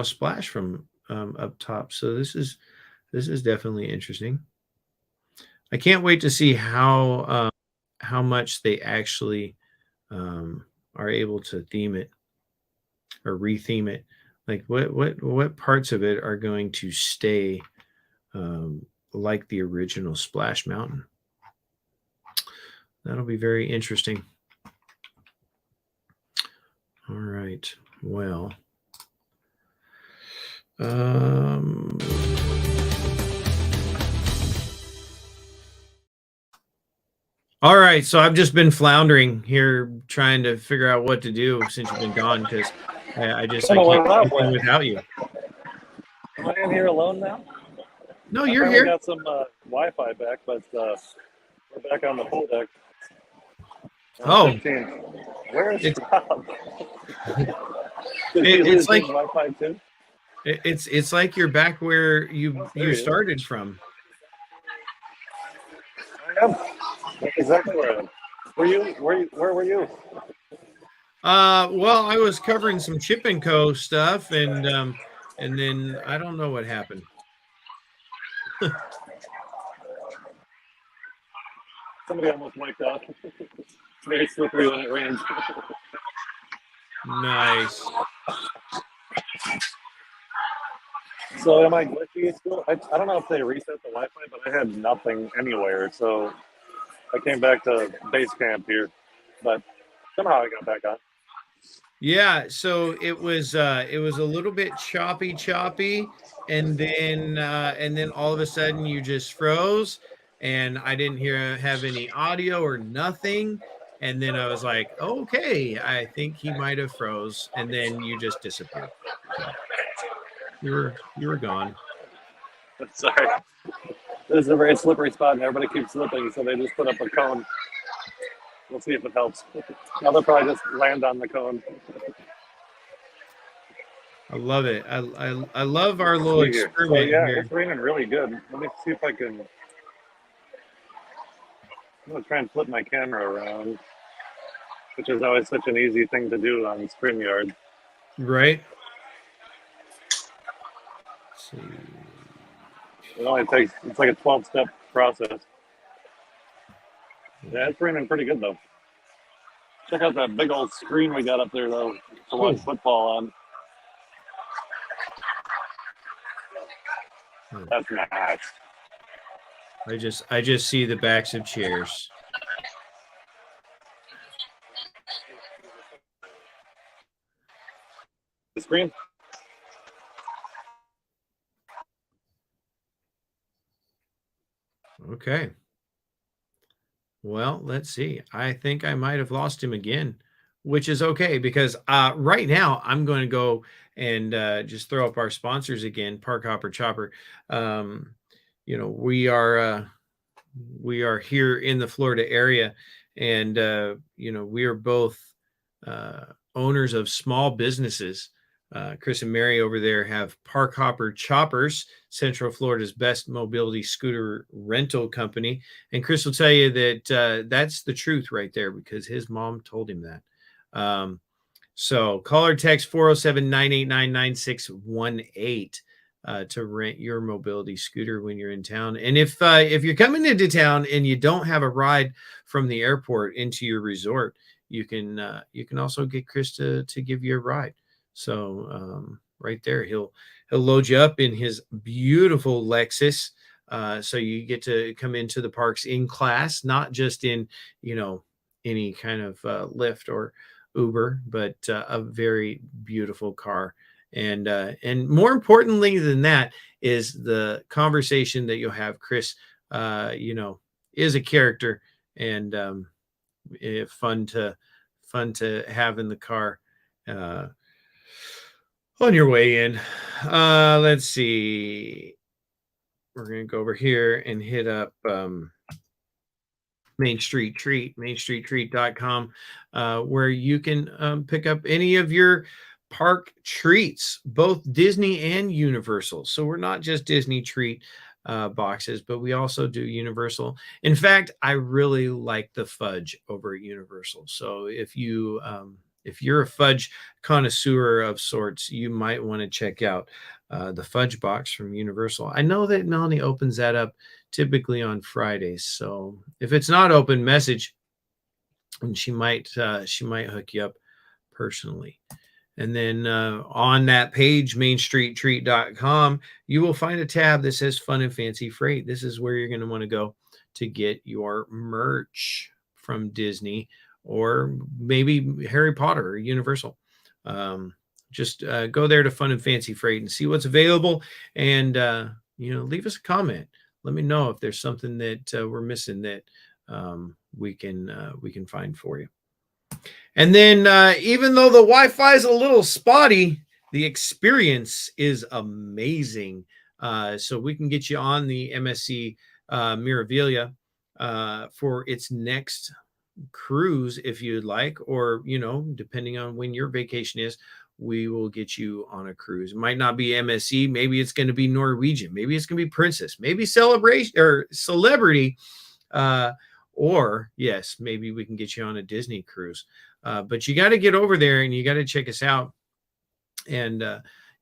Splash from up top. So this is definitely interesting. I can't wait to see how much they actually are able to theme it or retheme it. Like what parts of it are going to stay like the original Splash Mountain? That'll be very interesting. All right. Well. All right, so I've just been floundering here trying to figure out what to do since you've been gone because I can't do anything without you. Am I in here alone now? No, you're here. I got some Wi-Fi back, but we're back on the pool deck. Oh, 15. Where is Rob? It's like Wi-Fi too. It's like you're back where you started from. I am. That's exactly where I am. Where were you? Well, I was covering some Chip and Co stuff, and then I don't know what happened. Somebody almost wiped out. It's very slippery when it rains. Nice. So am I glitchy still? I don't know if they reset the Wi-Fi, but I had nothing anywhere, so I came back to base camp here. But somehow I got back on. Yeah, so it was a little bit choppy, and then all of a sudden you just froze, and I didn't have any audio or nothing, and then I was like, okay, I think he might have froze, and then you just disappeared. So you were gone. Sorry. This is a very slippery spot, and everybody keeps slipping, so they just put up a cone. We'll see if it helps. Now they'll probably just land on the cone. I love it. I love our little experiment here. It's raining really good. Let me see if I can. I'm gonna try and flip my camera around, which is always such an easy thing to do on StreamYard. Right. Let's see. It only takes. It's like a 12-step process. Yeah, it's raining pretty good though. Check out that big old screen we got up there though to watch Oh, football on. That's nice. I just see the backs of chairs. The screen. Okay. Well, let's see. I think I might have lost him again, which is okay because right now I'm going to go and just throw up our sponsors again, Park Hopper Chopper. Um, you know, we are here in the Florida area, and you know, we are both uh, owners of small businesses. Chris and Mary over there have Park Hopper Choppers, Central Florida's best mobility scooter rental company. And Chris will tell you that that's the truth right there because his mom told him that. So call or text 407-989-9618 to rent your mobility scooter when you're in town. And if you're coming into town and you don't have a ride from the airport into your resort, you can also get Chris to give you a ride. So right there, he'll load you up in his beautiful Lexus. So you get to come into the parks in class, not just in, you know, any kind of Lyft or Uber, but a very beautiful car. And more importantly than that is the conversation that you'll have. Chris, you know, is a character and fun to have in the car on your way in. Let's see. We're gonna go over here and hit up Main Street Treat, mainstreettreat.com, where you can pick up any of your park treats, both Disney and Universal. So we're not just Disney treat boxes, but we also do Universal. In fact, I really like the fudge over at Universal. So if you're a fudge connoisseur of sorts, you might want to check out the fudge box from Universal. I know that Melanie opens that up typically on Fridays. So if it's not open, message and she might hook you up personally. And then on that page, mainstreettreat.com, you will find a tab that says Fun and Fancy Freight. This is where you're going to want to go to get your merch from Disney or maybe Harry Potter or Universal. Just go there to Fun and Fancy Freight and see what's available, and you know, leave us a comment. Let me know if there's something that we're missing that we can find for you. And then even though the Wi-Fi is a little spotty, the experience is amazing. So we can get you on the MSC Mirabilia for its next cruise if you'd like, or, you know, depending on when your vacation is, we will get you on a cruise. It might not be MSC. Maybe it's going to be Norwegian. Maybe it's going to be Princess. Maybe Celebration or Celebrity. Or yes, maybe we can get you on a Disney cruise. But you got to get over there and you got to check us out. And,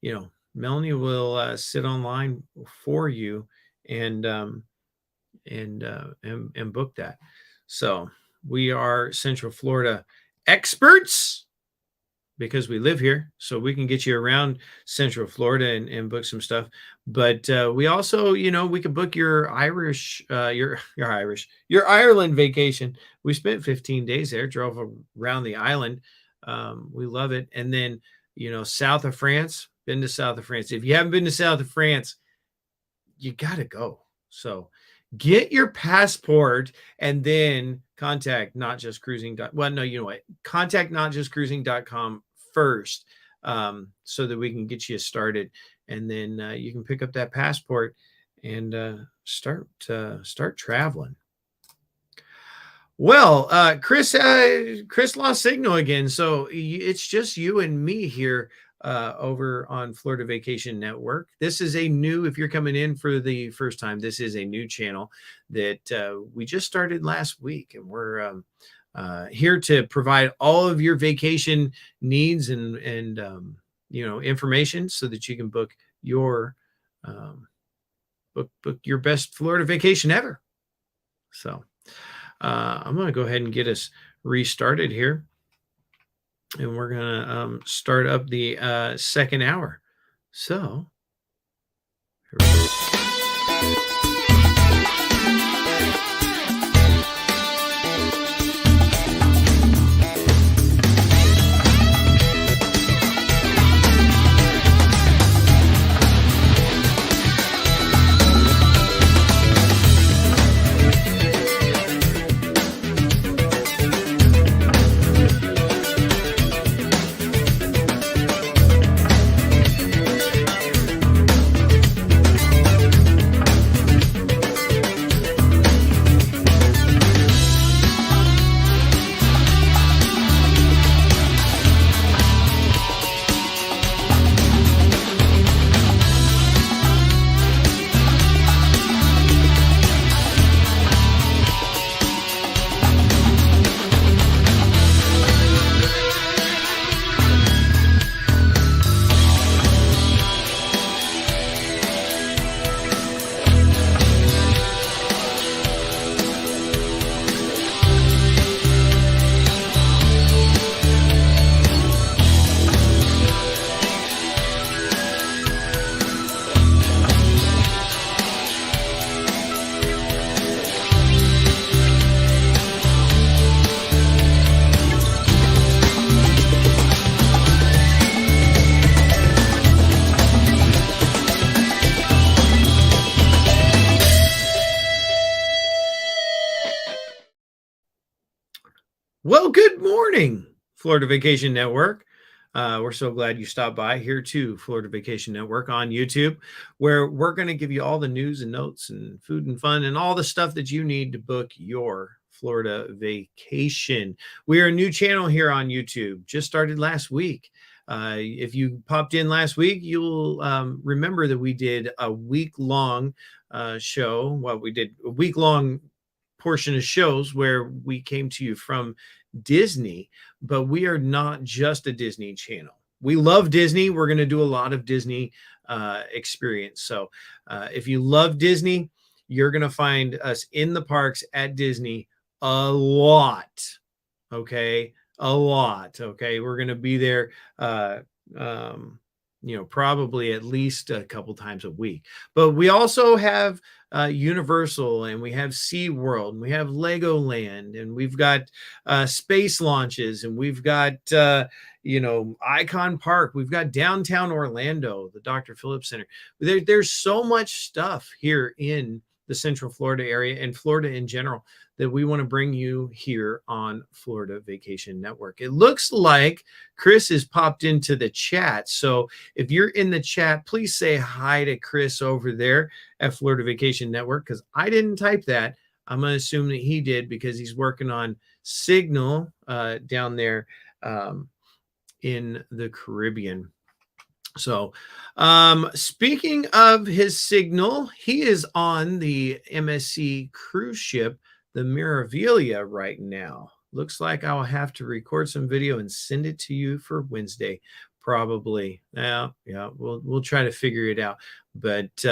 you know, Melanie will sit online for you and book that. So we are Central Florida experts because we live here, so we can get you around Central Florida and book some stuff. But we also, you know, we could book your your Ireland vacation. We spent 15 days there, drove around the island. We love it. And then, you know, south of France, been to south of France. If you haven't been to south of France, you got to go. So get your passport and then contact not just cruising. Well, no, you know what? Contact notjustcruising.com first, so that we can get you started, and then you can pick up that passport and start traveling. Well, Chris lost signal again, so it's just you and me here over on Florida Vacation Network. This is a new, if you're coming in for the first time, this is a new channel that we just started last week, and we're here to provide all of your vacation needs and you know, information so that you can book your book your best Florida vacation ever. So I'm going to go ahead and get us restarted here. and we're gonna start up the second hour. So here we go. Well, good morning, Florida Vacation Network. We're so glad you stopped by here to Florida Vacation Network on YouTube, where we're going to give you all the news and notes and food and fun and all the stuff that you need to book your Florida vacation. We are a new channel here on YouTube, just started last week. If you popped in last week, you'll remember that we did a week-long show. Well, we did a week-long portion of shows where we came to you from Disney, but we are not just a Disney channel. We love Disney. We're going to do a lot of Disney experience. So if you love Disney, you're going to find us in the parks at Disney a lot. Okay. A lot. Okay. We're going to be there, probably at least a couple times a week. But we also have Universal, and we have SeaWorld, and we have Legoland, and we've got space launches, and we've got Icon Park, we've got downtown Orlando, the Dr. Phillips Center. There's so much stuff here in the Central Florida area and Florida in general that we want to bring you here on Florida Vacation Network. It looks like Chris has popped into the chat. So if you're in the chat, please say hi to Chris over there at Florida Vacation Network, because I didn't type that. I'm going to assume that he did because he's working on Signal down there in the Caribbean. So speaking of his Signal, he is on the MSC cruise ship, the Meraviglia, right now. Looks like I'll have to record some video and send it to you for Wednesday, probably. Yeah, we'll try to figure it out. But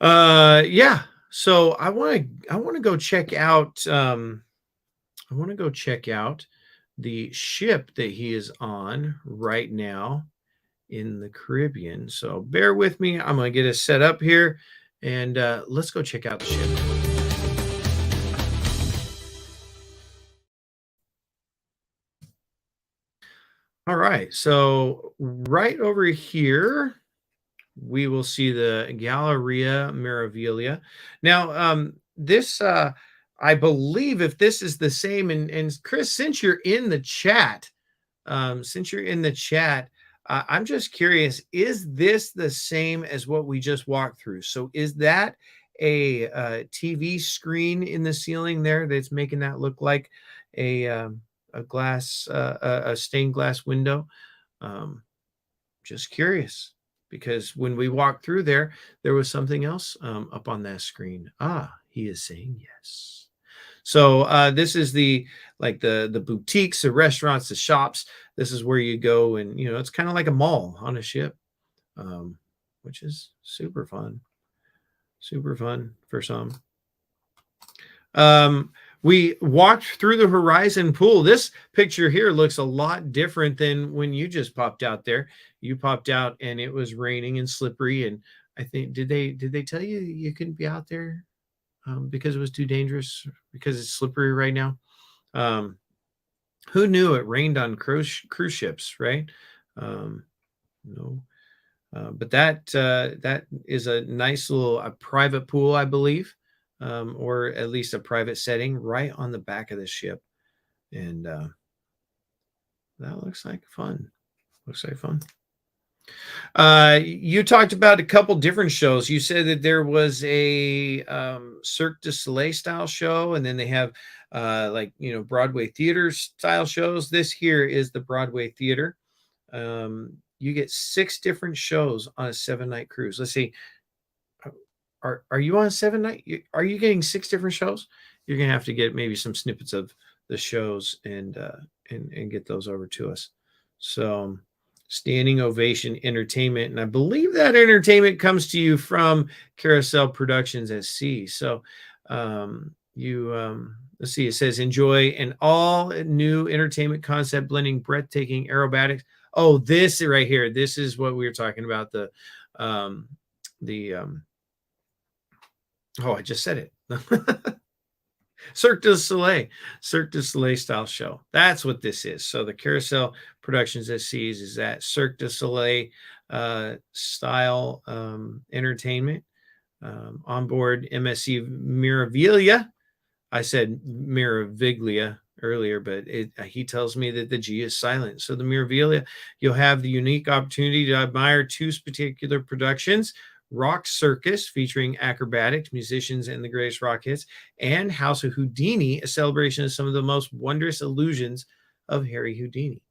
yeah. So I want to go check out the ship that he is on right now in the Caribbean. So bear with me. I'm going to get us set up here, and let's go check out the ship. All right. So right over here, we will see the Galleria Meraviglia. Now, this, I believe if this is the same, and Chris, since you're in the chat, I'm just curious, is this the same as what we just walked through? So is that a TV screen in the ceiling there that's making that look like a glass, a stained glass window? Just curious, because when we walked through there was something else up on that screen. He is saying yes. So this is the boutiques, the restaurants, the shops. This is where you go, and it's kind of like a mall on a ship, which is super fun for some. We walked through the horizon pool. This picture here looks a lot different than when you just popped out there. You popped out and it was raining and slippery. And I think did they tell you you couldn't be out there because it was too dangerous because it's slippery right now? Um, who knew it rained on cruise ships, right? Um, no, but that is a nice little a private pool, I believe, or at least a private setting right on the back of the ship, and that looks like fun. Looks like fun. You talked about a couple different shows. You said that there was a Cirque du Soleil style show, and then they have like Broadway theater style shows. This here is the Broadway theater. You get 6 different shows on a 7-night cruise. Let's see. Are you on a 7-night? Are you getting 6 different shows? You're gonna have to get maybe some snippets of the shows and get those over to us. So, standing ovation entertainment, and I believe that entertainment comes to you from Carousel Productions at Sea. So, you let's see. It says enjoy an all new entertainment concept blending breathtaking aerobatics. Oh, this right here. This is what we were talking about. The Oh, I just said it. Cirque du Soleil, Cirque du Soleil style show. That's what this is. So the Carousel Productions at Seas is that Cirque du Soleil style entertainment on board MSC Miraviglia. I said Miraviglia earlier, but he tells me that the G is silent. So the Miraviglia, you'll have the unique opportunity to admire 2 particular productions: Rock Circus, featuring acrobatics, musicians, and the greatest rock hits, and House of Houdini, a celebration of some of the most wondrous illusions of Harry Houdini.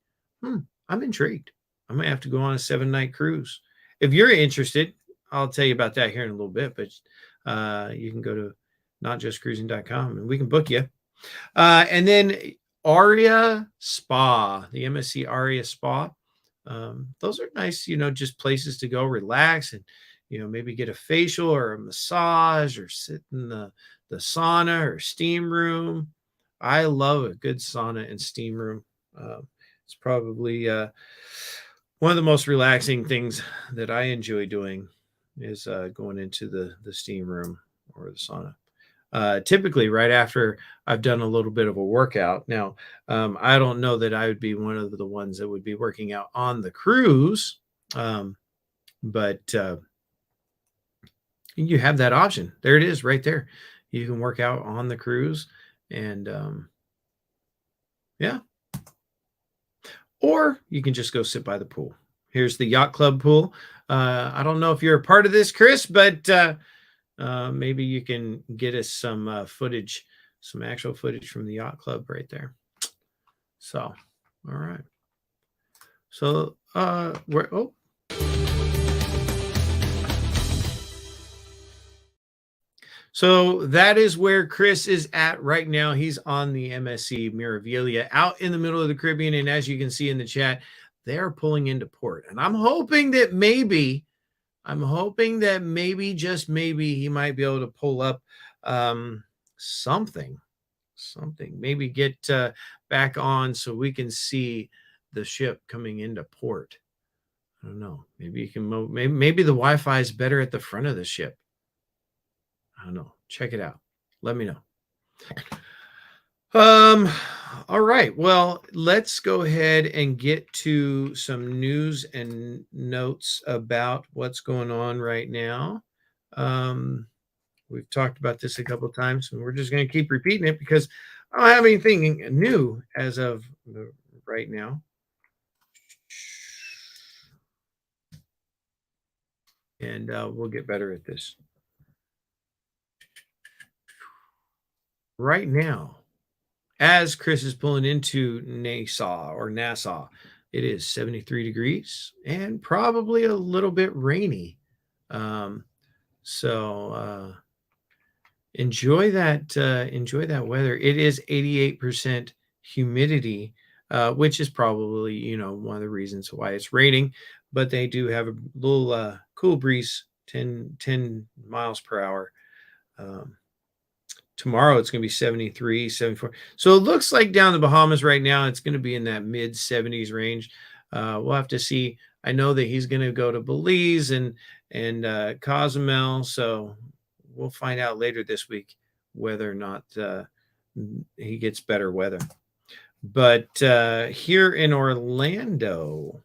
I'm intrigued. I might have to go on a 7-night cruise. If you're interested, I'll tell you about that here in a little bit, but you can go to notjustcruising.com and we can book you. And then Aria Spa, the MSC Aria Spa. Those are nice, just places to go relax and, maybe get a facial or a massage or sit in the sauna or steam room. I love a good sauna and steam room. It's probably one of the most relaxing things that I enjoy doing is going into the steam room or the sauna. Typically right after I've done a little bit of a workout. Now, I don't know that I would be one of the ones that would be working out on the cruise, but you have that option. There it is right there. You can work out on the cruise and yeah, or you can just go sit by the pool. Here's the yacht club pool. I don't know if you're a part of this, Chris, but maybe you can get us some footage, some actual footage from the yacht club right there. So, all right. So, so that is where Chris is at right now. He's on the MSC Miraviglia out in the middle of the Caribbean. And as you can see in the chat, they're pulling into port. And I'm hoping that maybe, just maybe, he might be able to pull up something, maybe get back on so we can see the ship coming into port. I don't know. Maybe you can, maybe the Wi-Fi is better at the front of the ship. I don't know. Check it out. Let me know. All right. Well, let's go ahead and get to some news and notes about what's going on right now. We've talked about this a couple of times, and we're just going to keep repeating it because I don't have anything new as of right now. And we'll get better at this. Right now, as Chris is pulling into Nassau, it is 73 degrees and probably a little bit rainy. So enjoy that weather. It is 88% humidity, which is probably, one of the reasons why it's raining, but they do have a little cool breeze, 10 miles per hour. Tomorrow it's going to be 73, 74. So it looks like down the Bahamas right now, it's going to be in that mid 70s range. We'll have to see. I know that he's going to go to Belize and Cozumel. So we'll find out later this week whether or not he gets better weather. But here in Orlando,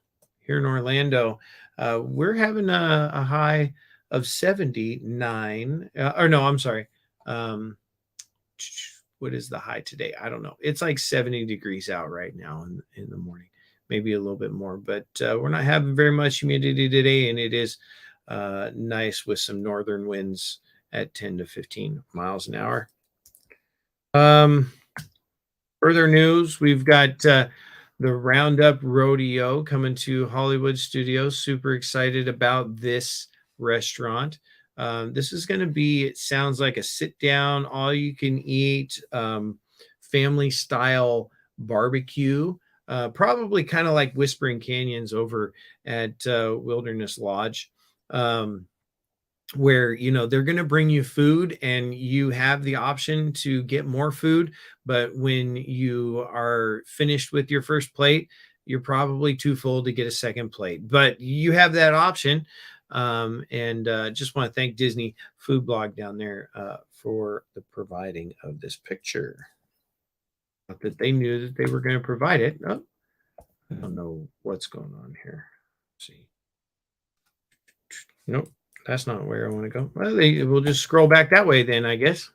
we're having a high of 79. Or no, I'm sorry. What is the high today? I don't know. It's like 70 degrees out right now in the morning, maybe a little bit more, but we're not having very much humidity today, and it is nice with some northern winds at 10 to 15 miles an hour. Further news, we've got the Roundup Rodeo coming to Hollywood Studios. Super excited about this restaurant. This is going to be, it sounds like a sit down, all you can eat, family style barbecue, probably kind of like Whispering Canyons over at Wilderness Lodge. Where they're going to bring you food and you have the option to get more food, but when you are finished with your first plate, you're probably too full to get a second plate, but you have that option. And just want to thank Disney Food Blog down there for the providing of this picture. Not that they knew that they were going to provide it. Oh, I don't know what's going on here. Let's see. Nope. That's not where I want to go. Well, we'll just scroll back that way then, I guess.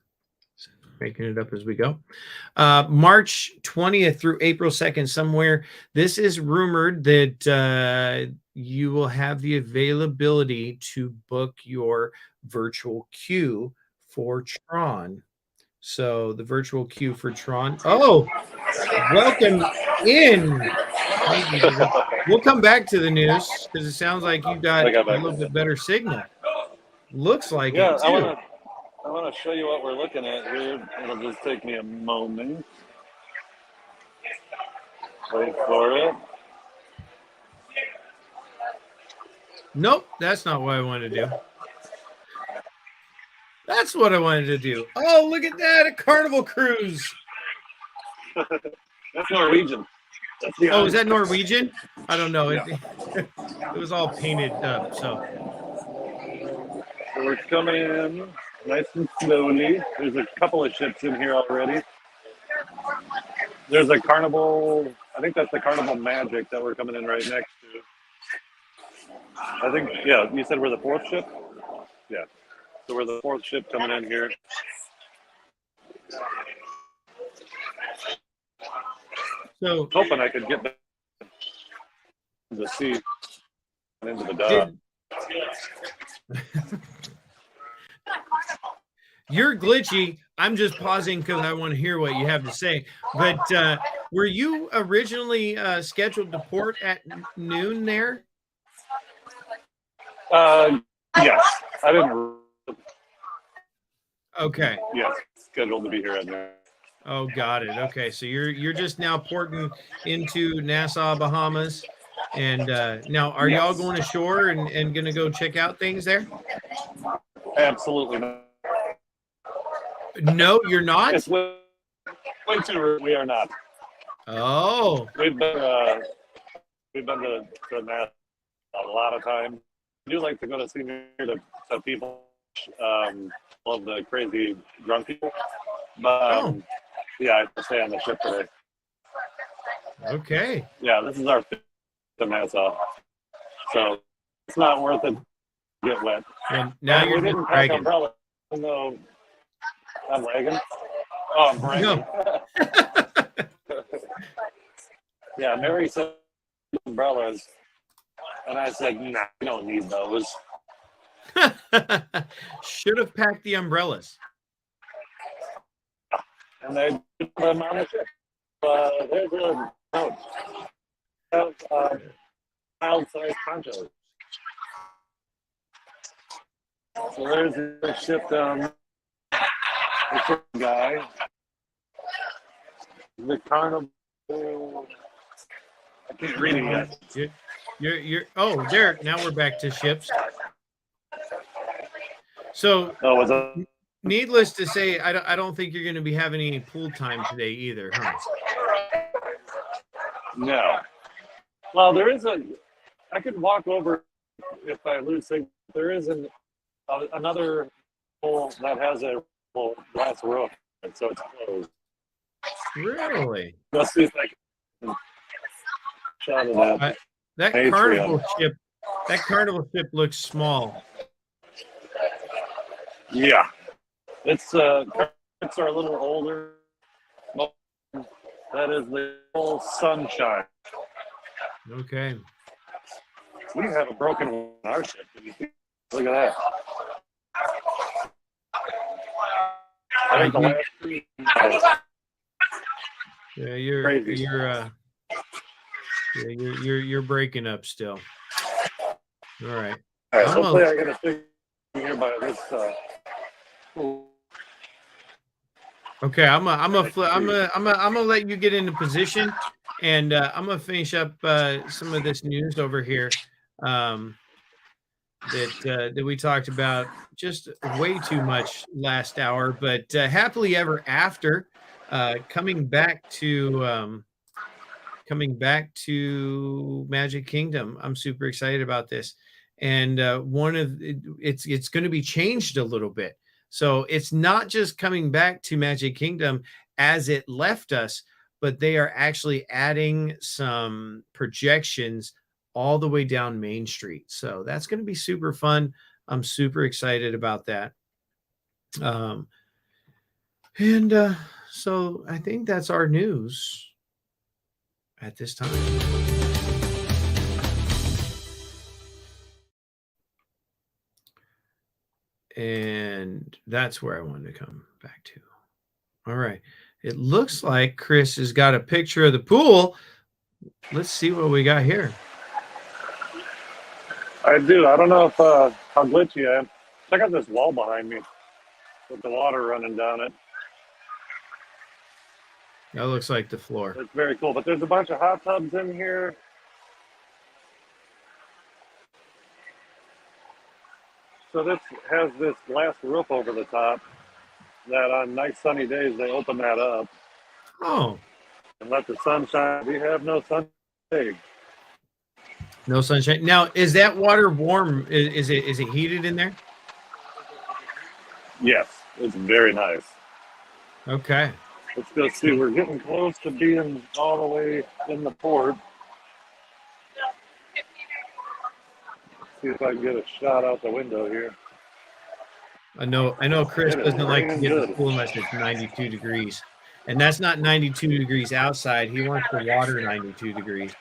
Making it up as we go. March 20th through April 2nd, somewhere. This is rumored that you will have the availability to book your virtual queue for Tron. So the virtual queue for Tron. Oh, welcome in. We'll come back to the news because it sounds like you got a little bit better signal. Looks like it too. I want to show you what we're looking at here. It'll just take me a moment. Wait for it. Nope, that's not what I wanted to do. That's what I wanted to do. Oh, look at that, a Carnival cruise. That's Norwegian. Oh, is that Norwegian? I don't know. Yeah. It was all painted up, so we're coming in nice and slowly. There's a couple of ships in here already. There's a Carnival. I think that's the Carnival Magic that we're coming in right next to. I think, yeah, you said we're the fourth ship? Yeah. So we're the fourth ship coming in here. So hoping I could get back to the sea and into the dock. You're glitchy. I'm just pausing because I want to hear what you have to say. But were you originally scheduled to port at noon there? Yes. I didn't. Okay. Yes, scheduled to be here at noon. Oh, got it. Okay, so you're just now porting into Nassau, Bahamas, and now are y'all going ashore and going to go check out things there? Absolutely not. No, you're not. It's way too. We are not. Oh, we've been to Nassau a lot of times. I do like to go to see to people. Love the crazy drunk people, but. Yeah, I have to stay on the ship today. Okay. Yeah, this is our fifth to Nassau, so it's not worth it to get wet. Well, now you're we didn't pack umbrella. No, I'm bragging. Oh, I'm bragging. No. Yeah, Mary said umbrellas, and I said, "Nah, we don't need those." Should have packed the umbrellas. And they put them on the ship. There's a child-sized ponchos. So there's the ship down. The ship guy. The Carnival. I can't read it yet. You're. Oh, there. Now we're back to ships. So. Oh, was it? needless to say, I don't think you're going to be having any pool time today either, huh? No. Well, there is a. I could walk over if I lose signal. There is another pool that has a glass roof, and so it's closed. Really? Let's see if I can shot of that. That Atrium. carnival ship looks small. Yeah, it's carpets are a little older. That is the full sunshine. Okay. We have a broken one on our ship. Look at that. I think the last three. Yeah, you're breaking up still. All right. All right. Hopefully, I get a figure here by this. Okay, I'm gonna let you get into position, and I'm gonna finish up some of this news over here that we talked about just way too much last hour. But happily ever after, coming back to Magic Kingdom, I'm super excited about this, and it's going to be changed a little bit. So it's not just coming back to Magic Kingdom as it left us, but they are actually adding some projections all the way down Main Street. So that's going to be super fun. I'm super excited about that. So I think that's our news at this time. And that's where I wanted to come back to. All right. It looks like Chris has got a picture of the pool. Let's see what we got here. I do. I don't know if how glitchy I am. Check out this wall behind me with the water running down it. That looks like the floor. It's very cool. But there's a bunch of hot tubs in here. So this has this glass roof over the top that on nice sunny days they open that up. Oh. And let the sun shine. We have no sun today. No sunshine. Now, is that water warm? Is it heated in there? Yes, it's very nice. Okay. Let's go see. We're getting close to being all the way in the port. See if I can get a shot out the window here. I know Chris doesn't like to get the pool unless it's 92 degrees. And that's not 92 degrees outside. He wants the water 92 degrees.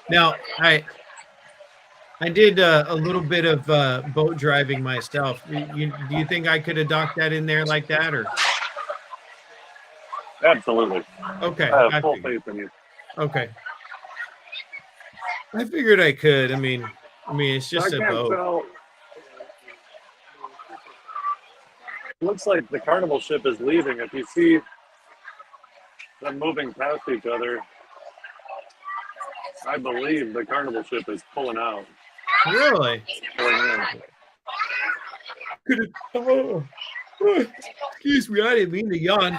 Now, I did a little bit of boat driving myself. Do you think I could have docked that in there like that, or? Absolutely. Okay. I have full faith in you. Okay. I figured I could. I mean, it's just a boat. Tell. It looks like the carnival ship is leaving. If you see them moving past each other, I believe the carnival ship is pulling out. Really? Excuse me, I didn't mean to yawn.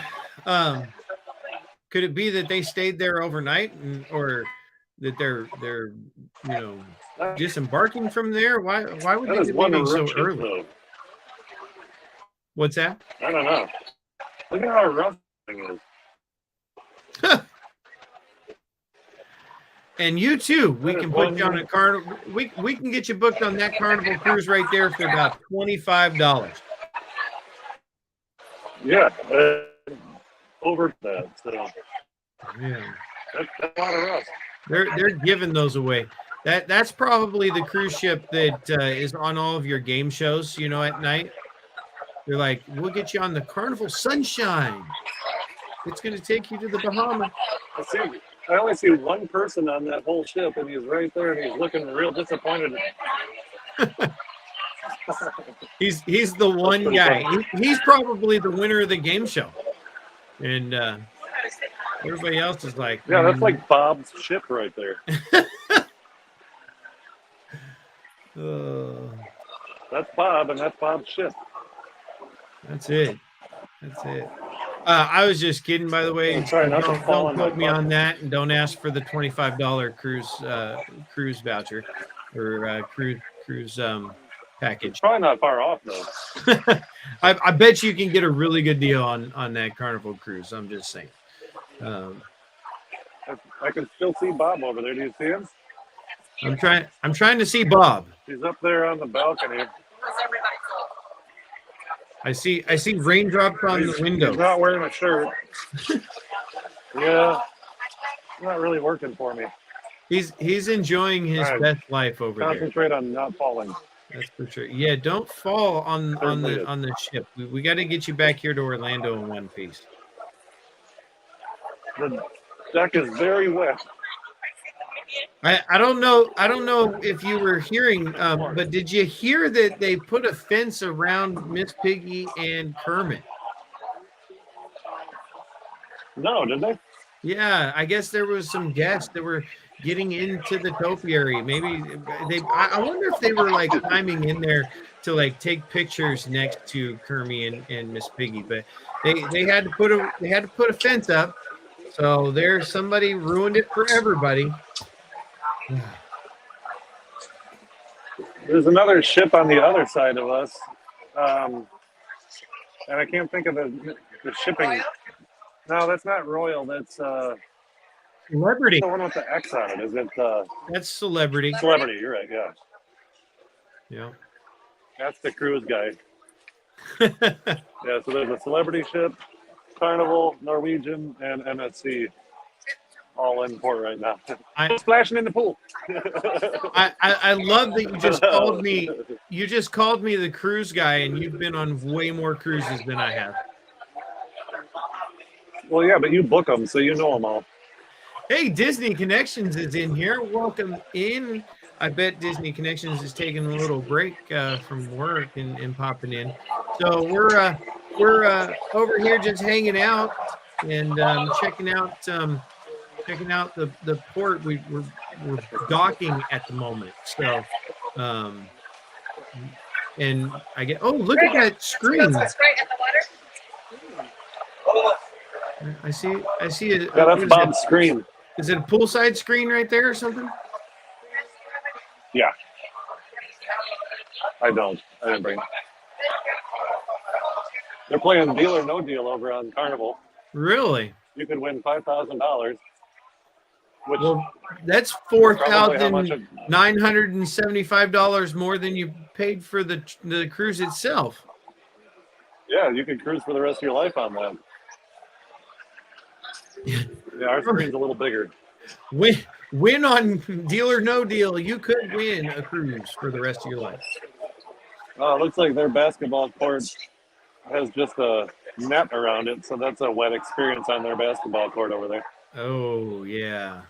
Could it be that they stayed there overnight, or that they're disembarking from there? Why would they be leaving so early? Though. What's that? I don't know. Look at how rough the thing is. And you too. We can put you on a carnival. We can get you booked on that carnival cruise right there for about $25. Yeah, over that. So yeah, that's a lot of rough. They're giving those away. That's probably the cruise ship that is on all of your game shows. At night. They're like, we'll get you on the Carnival Sunshine. It's going to take you to the Bahamas. I only see one person on that whole ship, and he's right there, and he's looking real disappointed. he's the one guy. He's probably the winner of the game show, and everybody else is like, yeah, that's like Bob's ship right there. That's Bob, and that's Bob's ship. That's it. That's it. I was just kidding, by the way. I'm trying not to fall Don't on my quote me butt. on that, and don't ask for the $25 cruise voucher or cruise It's package. probably not far off though. I bet you can get a really good deal on that Carnival cruise. I'm just saying. I can still see Bob over there. Do you see him? I'm trying to see Bob. He's up there on the balcony. I see raindrops on the window. He's not wearing a shirt. Yeah, it's not really working for me. He's enjoying his best life over there. Concentrate on not falling. That's for sure. Yeah, don't fall on the ship. We got to get you back here to Orlando in one piece. The deck is very wet. I don't know if you were hearing, but did you hear that they put a fence around Miss Piggy and Kermit? No, did they? Yeah, I guess there was some guests that were getting into the topiary. Maybe I wonder if they were like climbing in there to like take pictures next to Kermit and Miss Piggy, but they had to put a fence up. So there's somebody ruined it for everybody. There's another ship on the other side of us, and I can't think of the shipping. No, that's not Royal. That's Celebrity. the one with the X on it. Is it? That's Celebrity. Celebrity. You're right. Yeah. Yeah. That's the cruise guy. Yeah. So there's a Celebrity ship, Carnival, Norwegian, and MSC. All in port right now. I'm splashing in the pool. I love that you just called me. You just called me the cruise guy, and you've been on way more cruises than I have. Well, yeah, but you book them, so you know them all. Hey, Disney Connections is in here. Welcome in. I bet Disney Connections is taking a little break from work and popping in. So we're over here just hanging out and checking out the port. We're docking at the moment. So and I get look at that screen. I see Yeah, that's Bob's screen. Is it a poolside screen right there or something? Yeah. I didn't bring it. They're playing Deal or No Deal over on Carnival. Really? You could win $5,000. Which that's $4,975 more than you paid for the cruise itself. Yeah, you could cruise for the rest of your life on that. Yeah, our screen's a little bigger. Win on Deal or No Deal. You could win a cruise for the rest of your life. Oh, it looks like their basketball court has just a net around it, so that's a wet experience on their basketball court over there. Oh, yeah.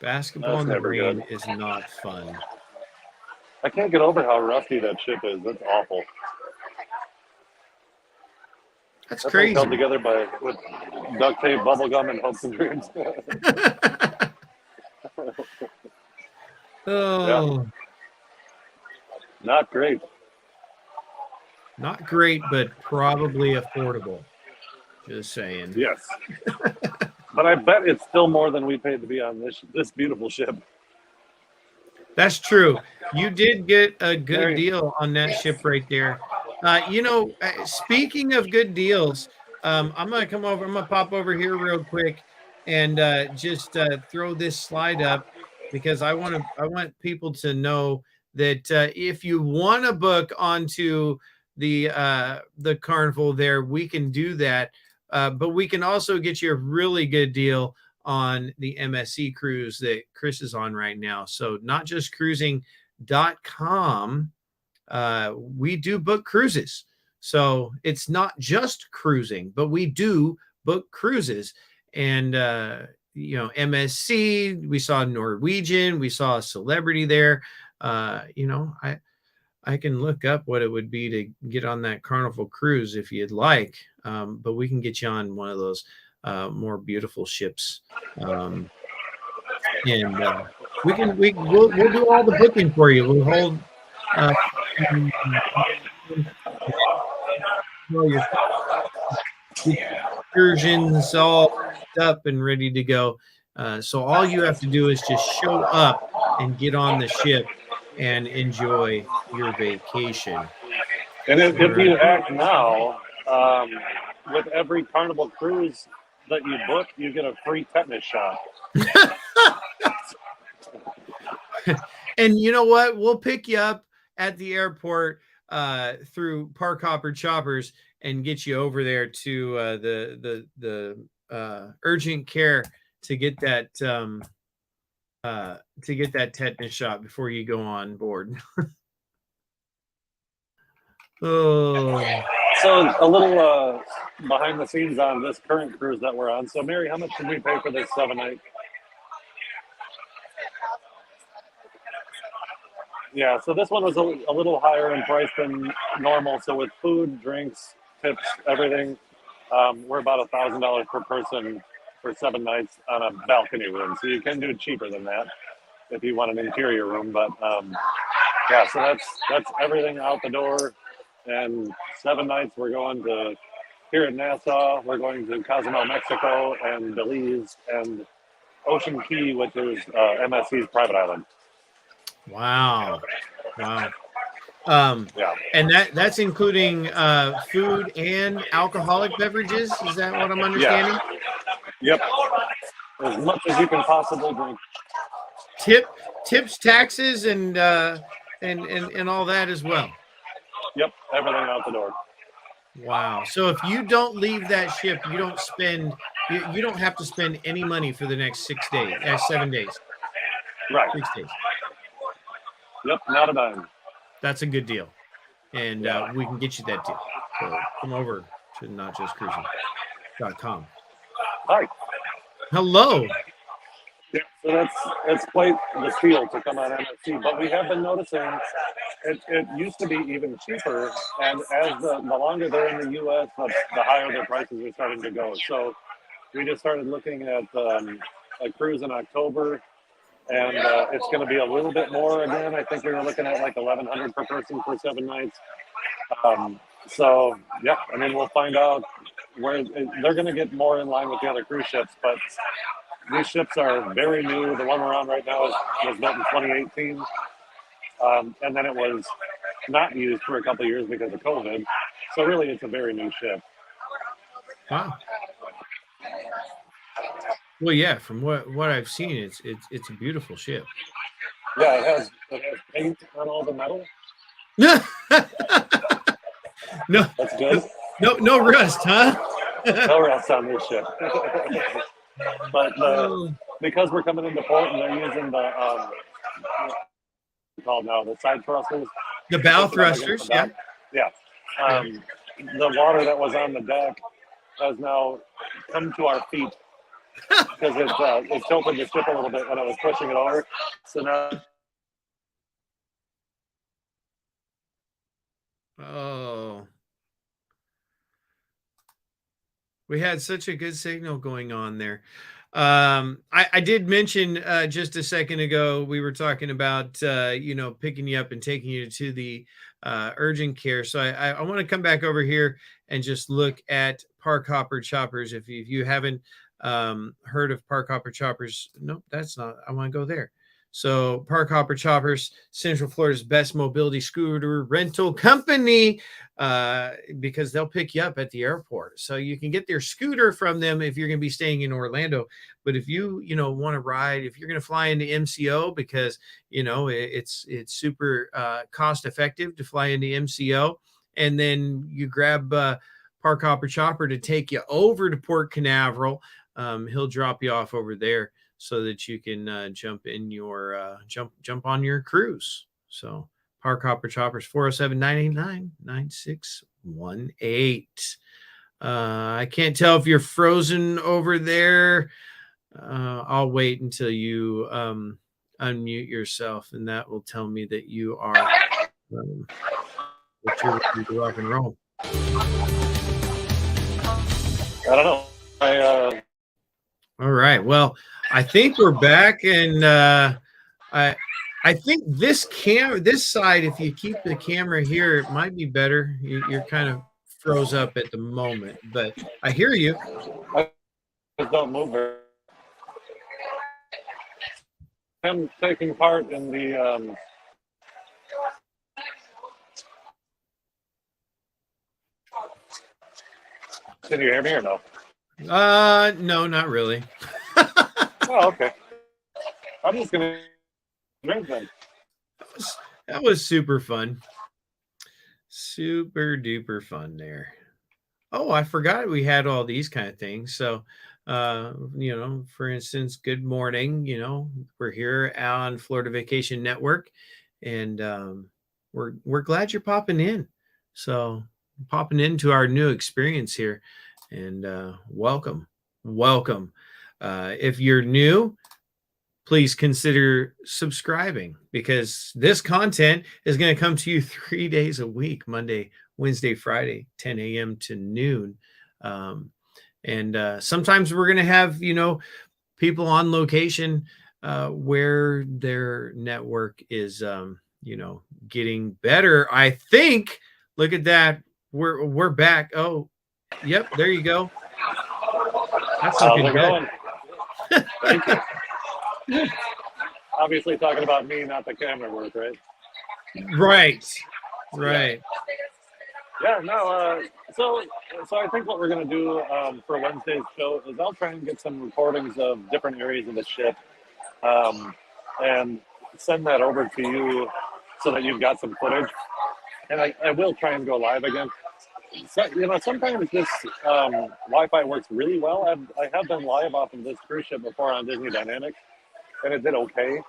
Basketball in the rain is not fun. I can't get over how rusty that ship is. That's awful. That's crazy. Held together with duct tape, bubble gum, and hopes and dreams. Oh. Yeah. Not great. Not great, but probably affordable. Just saying. Yes. But I bet it's still more than we paid to be on this beautiful ship. That's true. You did get a good deal on that ship right there. Speaking of good deals, I'm gonna come over. I'm gonna pop over here real quick and just throw this slide up because I want people to know that if you want to book onto the Carnival there, we can do that. But we can also get you a really good deal on the MSC cruise that Chris is on right now. So not just cruising.com. We do book cruises. So it's not just cruising, but we do book cruises. And, MSC, we saw Norwegian, we saw a Celebrity there. I can look up what it would be to get on that Carnival cruise if you'd like. But we can get you on one of those more beautiful ships. we'll do all the booking for you. We'll hold uh, all your excursions all up and ready to go. So all you have to do is just show up and get on the ship and enjoy your vacation. And All if right. you act now, with every Carnival cruise that you book, you get a free tetanus shot. And you know what? We'll pick you up at the airport through Park Hopper Choppers and get you over there to the urgent care to get that tetanus shot before you go on board. Oh, So a little behind the scenes on this current cruise that we're on. So Mary, how much did we pay for this 7 night? Yeah, so this one was a little higher in price than normal. So with food, drinks, tips, everything, we're about $1,000 per person for 7 nights on a balcony room. So you can do it cheaper than that if you want an interior room. But yeah, so that's everything out the door. And 7 nights we're going to here in Nassau. We're going to Cozumel, Mexico, and Belize, and Ocean Key, which is MSC's private island. wow. Wow. Yeah. And that's including food and alcoholic beverages. Is that what I'm understanding? Yep. As much as you can possibly drink. Tips, taxes, and all that as well. Yep. Everything out the door. Wow. So if you don't leave that ship, you don't spend you don't have to spend any money for the next 6 days, 7 days. Right. 6 days. Yep. Not a dime. That's a good deal. And we can get you that deal. So come over to notjustcruising.com. Hi. Hello. Yeah, so it's quite the steal to come on MSC, but we have been noticing it used to be even cheaper, and as the longer they're in the U.S., the higher their prices are starting to go. So we just started looking at a cruise in October, and it's going to be a little bit more again. I think we were looking at like 1,100 per person for 7 nights. So yeah, I mean we'll find out where they're going to get more in line with the other cruise ships, but these ships are very new. The one we're on right now was built in 2018, and then it was not used for a couple of years because of COVID. So really, it's a very new ship. Wow. Well, yeah. From what I've seen, it's a beautiful ship. Yeah, it has paint on all the metal. No, That's good. no rust, huh? No rust on this ship. But because we're coming into port and they're using the called now the side thrusters, the bow thrusters, yeah. Yeah. The water that was on the deck has now come to our feet because it tilted the ship a little bit when I was pushing it over. So now. Oh. We had such a good signal going on there. I did mention just a second ago, we were talking about, picking you up and taking you to the urgent care. So I want to come back over here and just look at Park Hopper Choppers. If you haven't heard of Park Hopper Choppers, nope, that's not, I want to go there. So Park Hopper Choppers, Central Florida's best mobility scooter rental company, because they'll pick you up at the airport. So you can get their scooter from them if you're going to be staying in Orlando. But if you want to ride, if you're going to fly into MCO, because it's super cost effective to fly into MCO, and then you grab Park Hopper Chopper to take you over to Port Canaveral. He'll drop you off over there so that you can jump on your cruise. So Park Hopper Choppers, 407-989-9618. I can't tell if you're frozen over there. I'll wait until you unmute yourself, and that will tell me that you are that you're ready to rock and roll. I don't know. All right. Well, I think we're back, and I think this side, if you keep the camera here, it might be better. You're kind of froze up at the moment, but I hear you. I just don't move very. I'm taking part in the. Can you hear me or no? No, not really. Oh, okay. I'm just gonna drink then. That was super fun. Super duper fun there. Oh, I forgot we had all these kind of things. So, for instance, good morning. We're here on Florida Vacation Network, and we're glad you're popping in. So, popping into our new experience here, and welcome. If you're new, please consider subscribing, because this content is going to come to you 3 days a week: Monday, Wednesday, Friday, 10 a.m. to noon. And sometimes we're going to have, people on location where their network is, getting better. I think, look at that. We're back. Oh, yep. There you go. That's How's looking it good. going? Thank you. Obviously, talking about me, not the camera work, right? Right. Yeah, no. So I think what we're gonna do for Wednesday's show is I'll try and get some recordings of different areas of the ship, and send that over to you so that you've got some footage. And I will try and go live again. So, sometimes this Wi-Fi works really well. I have been live off of this cruise ship before on Disney Dynamics, and it did okay.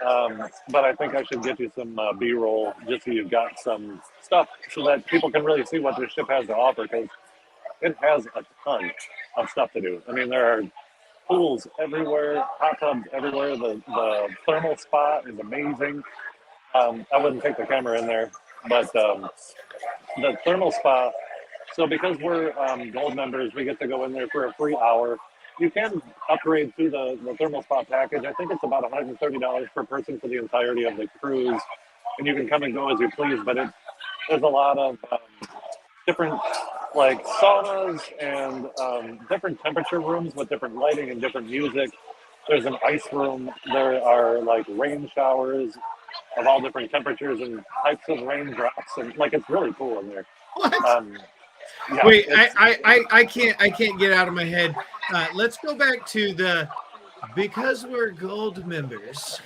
But I think I should get you some B-roll just so you've got some stuff so that people can really see what this ship has to offer, because it has a ton of stuff to do. I mean, there are pools everywhere, hot tubs everywhere. The thermal spa is amazing. I wouldn't take the camera in there, but the thermal spa. So because we're gold members, we get to go in there for a free hour. You can upgrade to the thermal spa package. I think it's about $130 per person for the entirety of the cruise, and you can come and go as you please. But there's a lot of different like saunas and different temperature rooms with different lighting and different music. There's an ice room. There are like rain showers of all different temperatures and types of raindrops, and like it's really cool in there. What? Um, yeah, Wait, I can't get out of my head. Let's go back to the because we're gold members.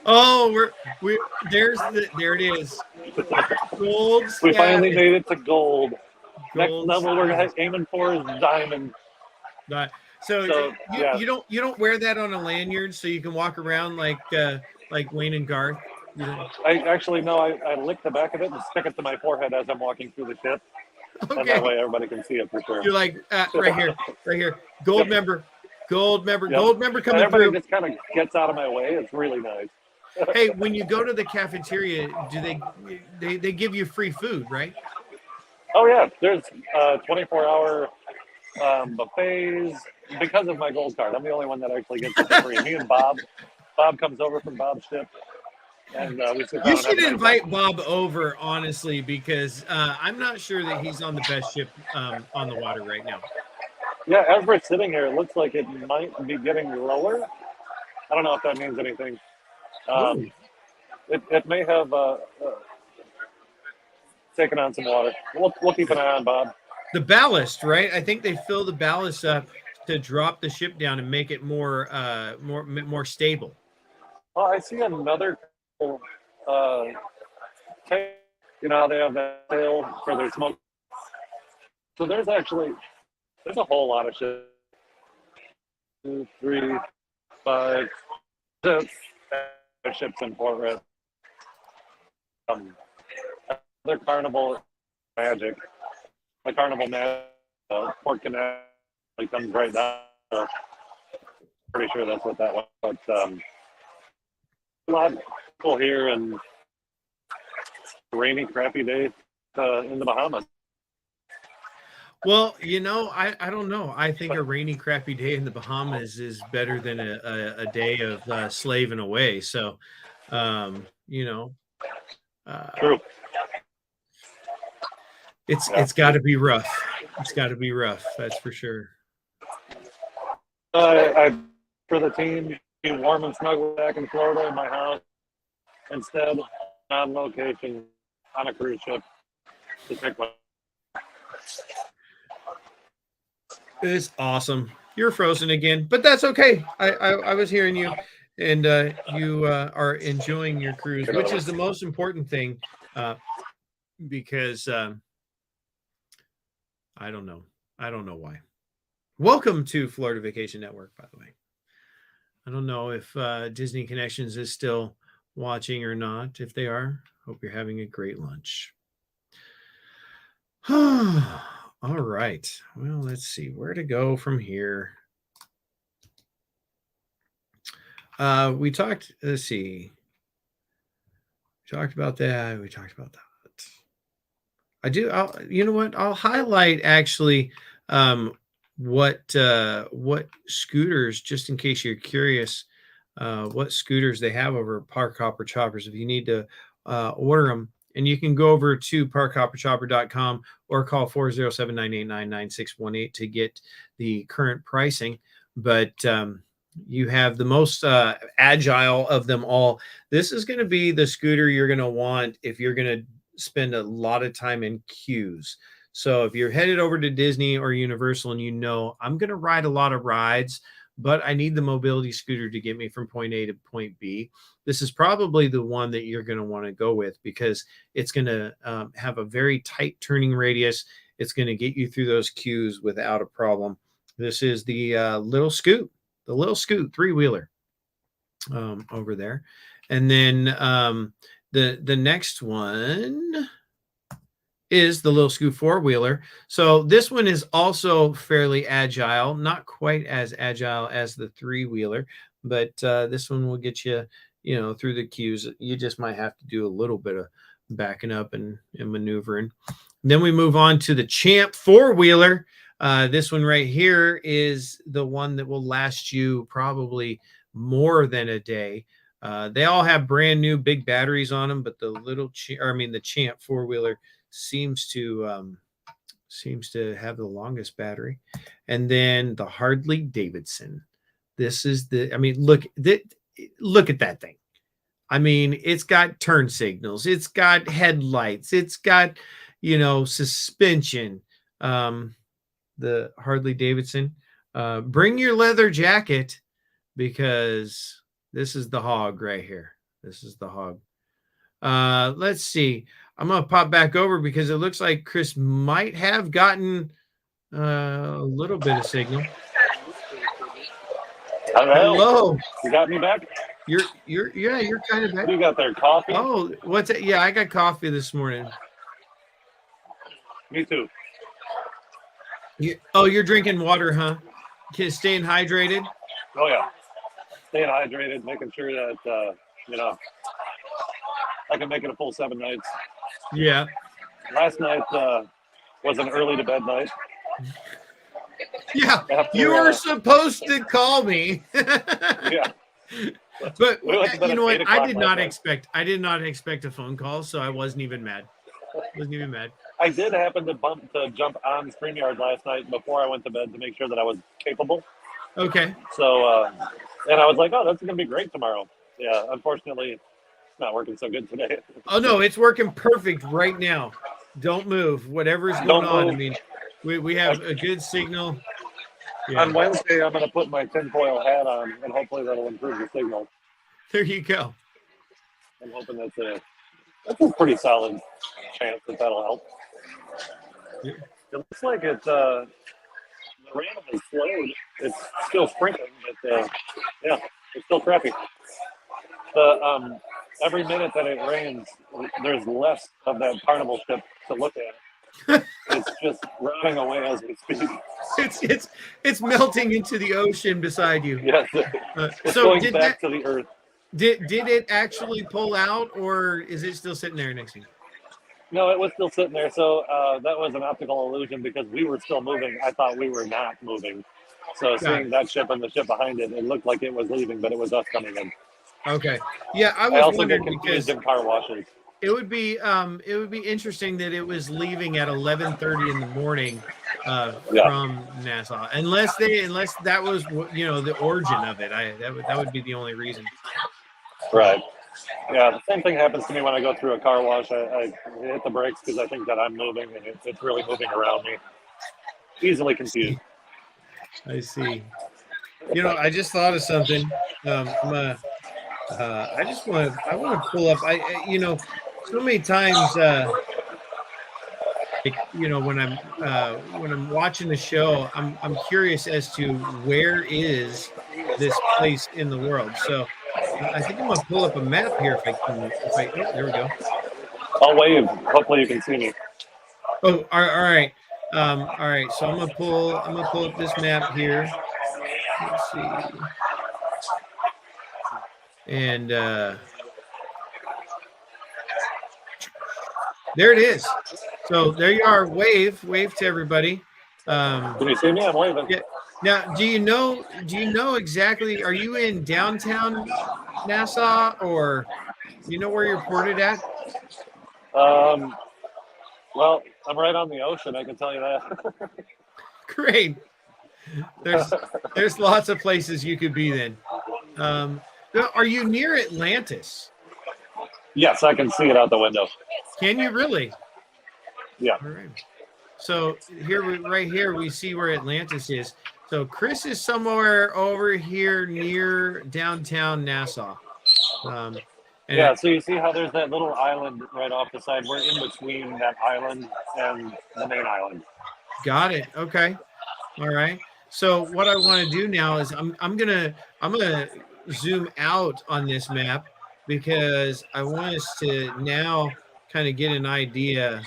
Oh, we there it is. Gold we finally status. made it to gold. Next Gold level we're status. aiming for is diamond. So So you yeah, you don't wear that on a lanyard so you can walk around like Wayne and Garth. I actually no, I lick the back of it and stick it to my forehead as I'm walking through the ship, and that Okay. way everybody can see it for sure. You're like right here. Gold Yep, member, yep. gold member And coming everybody through. just kind of gets out of my way. It's really nice. Hey, when you go to the cafeteria, do they give you free food, right? Oh yeah, there's 24-hour buffets because of my gold card. I'm the only one that actually gets it for free. Me and Bob comes over from Bob's ship, and we sit You down and have should a nice lunch. invite Bob over, honestly, because I'm not sure that he's on the best ship on the water right now. Yeah, as we're sitting here, it looks like it might be getting lower. I don't know if that means anything. Ooh. Um, it may have taken on some water. We'll keep an eye on Bob. The ballast, right? I think they fill the ballast up to drop the ship down and make it more stable. Oh, I see another uh, tank. You know how they have that sail for their smoke. So there's a whole lot of shit. 2, 3, 5, 6 ships in Port Red. Their carnival magic. The carnival magic. Port Connect comes right down. So pretty sure that's what that was. But a lot of people here and rainy, crappy day in the Bahamas. Well, I don't know. I think a rainy, crappy day in the Bahamas is better than a day of slaving away. So, um, you know, uh, True. Yeah. it's got to be rough. It's got to be rough. That's for sure. I for the team, be warm and snug back in Florida in my house. Instead, on location on a cruise ship to pick my. It's awesome. You're frozen again, but that's okay. I was hearing you, and you are enjoying your cruise, which is the most important thing, uh, because I don't know. I don't know why. Welcome to Florida Vacation Network, by the way. I don't know if Disney Connections is still watching or not. If they are, hope you're having a great lunch. All right. Well, let's see where to go from here. We talked. Let's see. We talked about that. We talked about that. You know what? I'll highlight actually what scooters, just in case you're curious, what scooters they have over at Park Hopper Choppers. If you need to order them, and you can go over to parkhopperchopper.com or call 407-989-9618 to get the current pricing. But you have the most agile of them all. This is going to be the scooter you're going to want if you're going to spend a lot of time in queues. So if you're headed over to Disney or Universal and I'm going to ride a lot of rides, but I need the mobility scooter to get me from point A to point B, this is probably the one that you're going to want to go with, because it's going to have a very tight turning radius. It's going to get you through those queues without a problem. This is the little Scoot 3-wheeler over there. And then the next one is the little Scoot 4-wheeler. So this one is also fairly agile, not quite as agile as the 3-wheeler, but this one will get you, through the queues. You just might have to do a little bit of backing up and maneuvering. Then we move on to the Champ 4-wheeler. This one right here is the one that will last you probably more than a day. They all have brand new big batteries on them, but the Champ 4-wheeler seems to have the longest battery. And then the Harley Davidson. This is look at that thing. I mean, it's got turn signals, it's got headlights, it's got suspension. The Harley Davidson. Bring your leather jacket, because this is the hog right here. This is the hog. Let's see. I'm going to pop back over because it looks like Chris might have gotten a little bit of signal. Hello. You got me back? You're kind of back. You got their coffee? Oh, what's it? Yeah, I got coffee this morning. Me too. You're drinking water, huh? Staying hydrated? Oh, yeah. Staying hydrated, making sure that, I can make it a full 7 nights. Yeah. Last night was an early to bed night. Yeah. You were supposed to call me. Yeah. But you know what? I did not expect a phone call, so I wasn't even mad. I did happen to jump on StreamYard last night before I went to bed to make sure that I was capable. Okay. So, and I was like, oh, that's going to be great tomorrow. Yeah, unfortunately, it's not working so good today. Oh, no, it's working perfect right now. Don't move. Whatever's going on. I mean, we have a good signal. Yeah. On Wednesday, I'm going to put my tinfoil hat on, and hopefully that'll improve the signal. There you go. I'm hoping that's a pretty solid chance that'll help. Yeah. It looks like it's the rain has slowed. It's still sprinkling, but yeah, it's still crappy. Every minute that it rains, there's less of that carnival ship to look at. It's just rotting away as we speak. It's melting into the ocean beside you. Yes. It's going back to the earth. Did it actually pull out, or is it still sitting there next to you? No, it was still sitting there. So that was an optical illusion because we were still moving. I thought we were not moving. So Got seeing it. that ship and the ship behind it, it looked like it was leaving, but it was us coming in. Okay. Yeah, I I was also get wondering confused because in car washes. it would be interesting that it was leaving at 11:30 in the morning Yeah, from Nassau, unless that was the origin of it. That would be the only reason. right. Yeah, the same thing happens to me when I go through a car wash. I hit the brakes because I think that I'm moving and it's really moving around me. Easily confused. See, I see. I just thought of something. I'm a I want to pull up. So many times, when I'm watching the show, I'm curious as to where is this place in the world. So I think I'm gonna pull up a map here if I can. If I oh there we go. I'll wave. Hopefully you can see me. Oh, all right. All right. So I'm gonna pull up this map here. Let's see. And there it is. So there you are. Wave to everybody. Can you see me? I'm waving. Yeah. Now, do you know exactly, are you in downtown Nassau, or do you know where you're ported at? Um, well, I'm right on the ocean. I can tell you that. Great. There's there's lots of places you could be then. Um, are you near Atlantis? Yes, I can see it out the window. Can you really? Yeah. All right. So right here, we see where Atlantis is. So Chris is somewhere over here near downtown Nassau. Um, and Yeah, so you see how there's that little island right off the side? We're in between that island and the main island. got it. Okay. All right. So what I want to do now is I'm gonna zoom out on this map because I want us to now kind of get an idea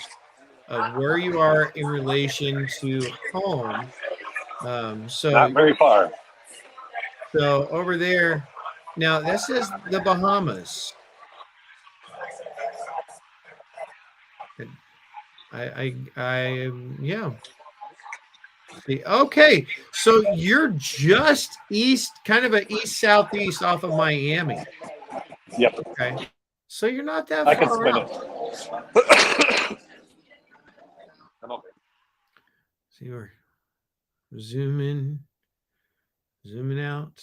of where you are in relation to home. Um, so Not very far. so over there, now this is the Bahamas. Yeah. See, okay, so you're just east, kind of a east southeast off of Miami. Yep, Okay, so you're not that I can far spin out. it. I'm okay. See, we're zooming, zooming out.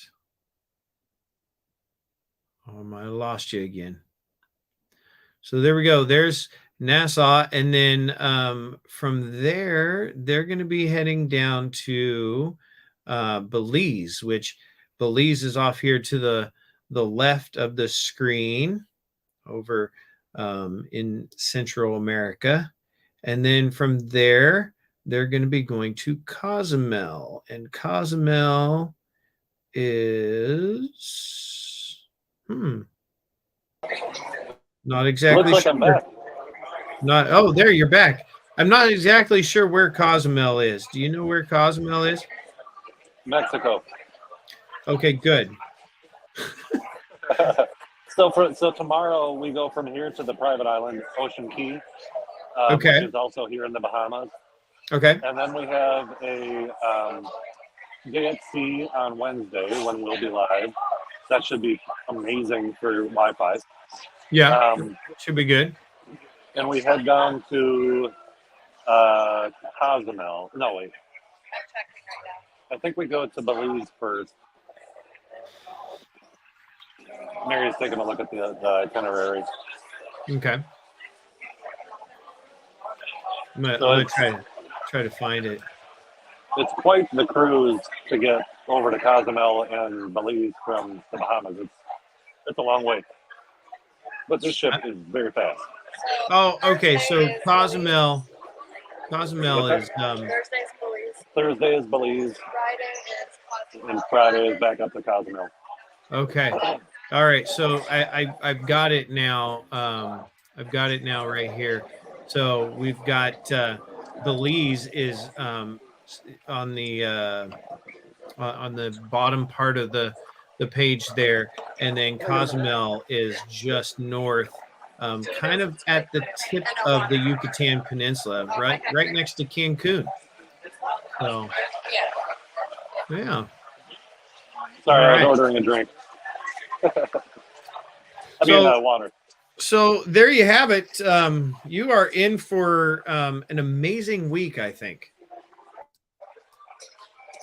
Oh, I lost you again. So there we go. There's Nassau, and then from there, they're going to be heading down to Belize, which Belize is off here to the left of the screen over in Central America. And then from there, they're going to be going to Cozumel. And Cozumel is, not Looks exactly like I'm sure. back. Not, oh, there, you're back. I'm not exactly sure where Cozumel is. Do you know where Cozumel is? Mexico. Okay, good. So tomorrow we go from here to the private island, Ocean Key, which Okay. is also here in the Bahamas. Okay. And then we have a day at sea on Wednesday when we'll be live. That should be amazing for Wi-Fi. Yeah, Um, should be good. and we head down to Cozumel. No, wait. I think we go to Belize first. Mary's taking a look at the itinerary. Okay. I'm gonna, So I'm gonna try to find it. it's quite the cruise to get over to Cozumel and Belize from the Bahamas. It's a long way, but this ship is very fast. Oh, okay. So Cozumel What's is that? Thursday is Belize, and Friday is back up to Cozumel. okay. All right. So I've got it now. I've got it now right here. So we've got Belize is on the bottom part of the page there, and then Cozumel is just north kind of at the tip of the Yucatan Peninsula, right next to Cancun. So, yeah. Sorry, All I was right. ordering a drink. So, Water. so there you have it. You are in for an amazing week, I think.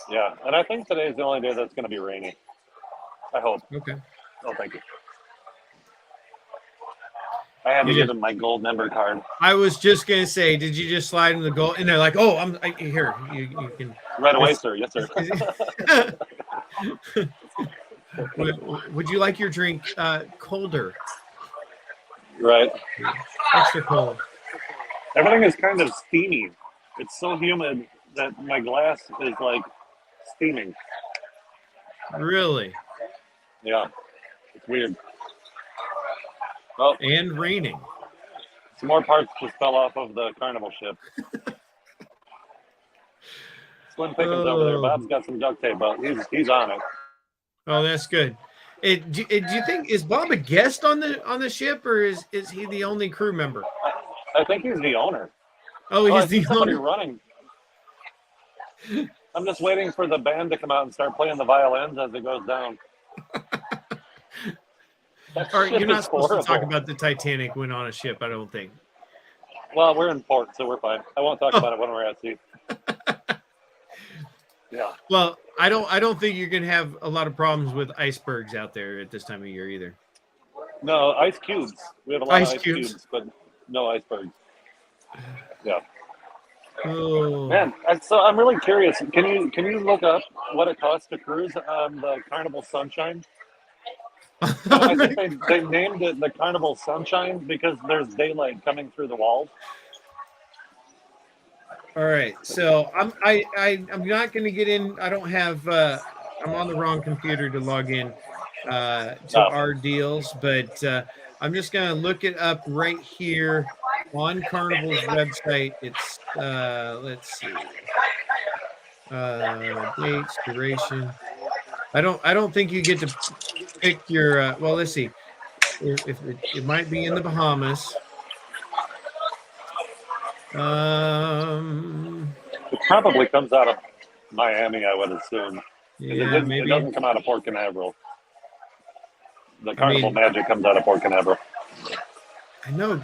Yeah, and I think today is the only day that's going to be rainy. I hope. Okay. Oh, thank you. I had to give him my gold member card. I was just gonna say, did you just slide him the gold? And they're like, "Oh, here. You can Right away, sir. Yes, sir. Would you like your drink colder? Right. Extra cold. Everything is kind of steamy. It's so humid that my glass is like steaming. Really? Yeah. It's weird. Oh, and raining. some more parts just fell off of the carnival ship. Slim Pickens over there. Bob's got some duct tape, but he's on it. Oh, that's good. Do you think, is Bob a guest on the ship, or is he the only crew member? I think he's the owner. Oh, he's the owner. Running. I'm just waiting for the band to come out and start playing the violins as it goes down. All right, you're not supposed to talk about the Titanic when on a ship, I don't think. Well, we're in port, so we're fine. I won't talk about it when we're at sea. Yeah. Well, I don't think you're gonna have a lot of problems with icebergs out there at this time of year either. No, ice cubes. We have a lot of ice cubes, but no icebergs. Yeah. Oh. Man, so I'm really curious. Can you look up what it costs to cruise on the Carnival Sunshine? I think they named it the Carnival Sunshine because there's daylight coming through the walls. All right, so I'm not going to get in. I don't have. I'm on the wrong computer to log in to our deals, but I'm just going to look it up right here on Carnival's website. It's let's see, dates, duration. I don't think you get to pick your. Well, let's see. If it might be in the Bahamas. It probably comes out of Miami, I would assume. Yeah, maybe. It doesn't come out of Port Canaveral. The Carnival Magic comes out of Port Canaveral. I know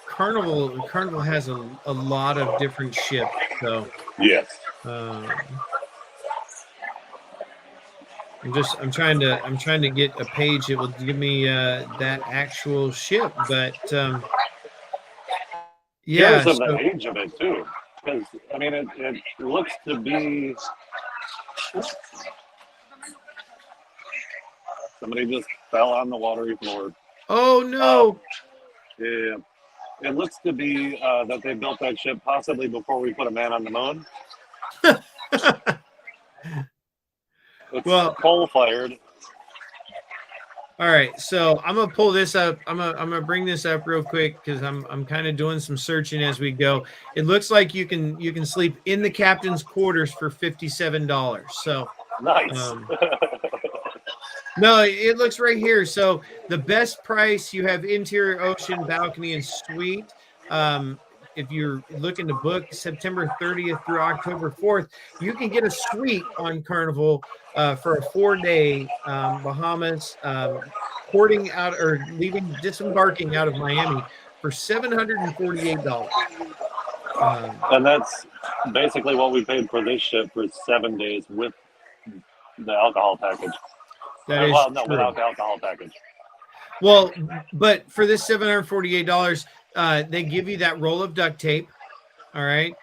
Carnival has a lot of different ships, so yes. I'm trying to get a page that will give me that actual ship, but yeah, because of the age of it too. Because I mean, it looks to be. Somebody just fell on the watery floor. Oh no! Yeah, it looks to be that they built that ship possibly before we put a man on the moon. It's coal-fired. All right, so I'm gonna pull this up. I'm gonna bring this up real quick because I'm kind of doing some searching as we go. It looks like you can sleep in the captain's quarters for $57. So nice. No, it looks right here. So the best price, you have interior ocean, balcony, and suite. If you're looking to book September 30th through October 4th, you can get a suite on Carnival for a 4-day Bahamas porting out or disembarking out of Miami for $748. And that's basically what we paid for this ship for 7 days with the alcohol package. Without the alcohol package. Well, but for this $748, they give you that roll of duct tape. All right.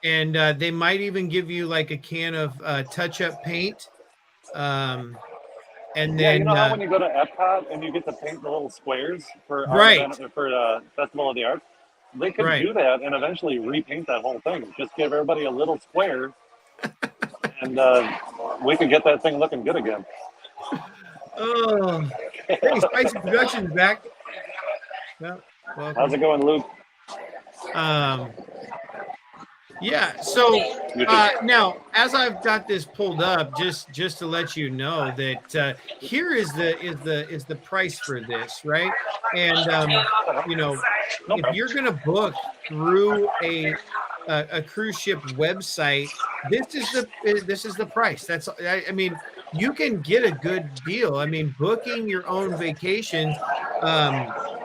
And they might even give you like a can of touch-up paint. And then you know how when you go to Epcot and you get to paint the little squares for Festival of the Arts, they could do that and eventually repaint that whole thing. Just give everybody a little square, and we could get that thing looking good again. Oh, hey, Spicy Productions back. Yeah, how's it going, Luke? Yeah. So You too. now, as I've got this pulled up, just to let you know that here is the price for this, right? And you know, No if problem. you're going to book through a cruise ship website, this is the price. I mean, you can get a good deal. I mean, booking your own vacations,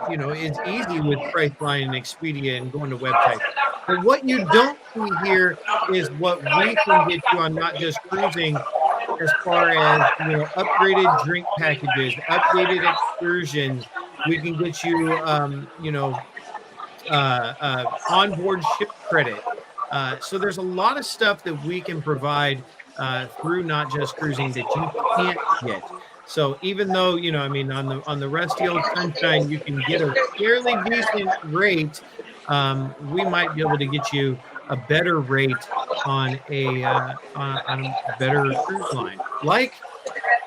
is easy with Priceline and Expedia and going to websites. But what you don't see here is what we can get you on Not Just Cruising as far as, upgraded drink packages, updated excursions. We can get you, onboard ship credit. So there's a lot of stuff that we can provide through Not Just Cruising that you can't get. So even though, I mean, on the rusty old Sunshine, you can get a fairly decent rate. We might be able to get you a better rate on on a better cruise line like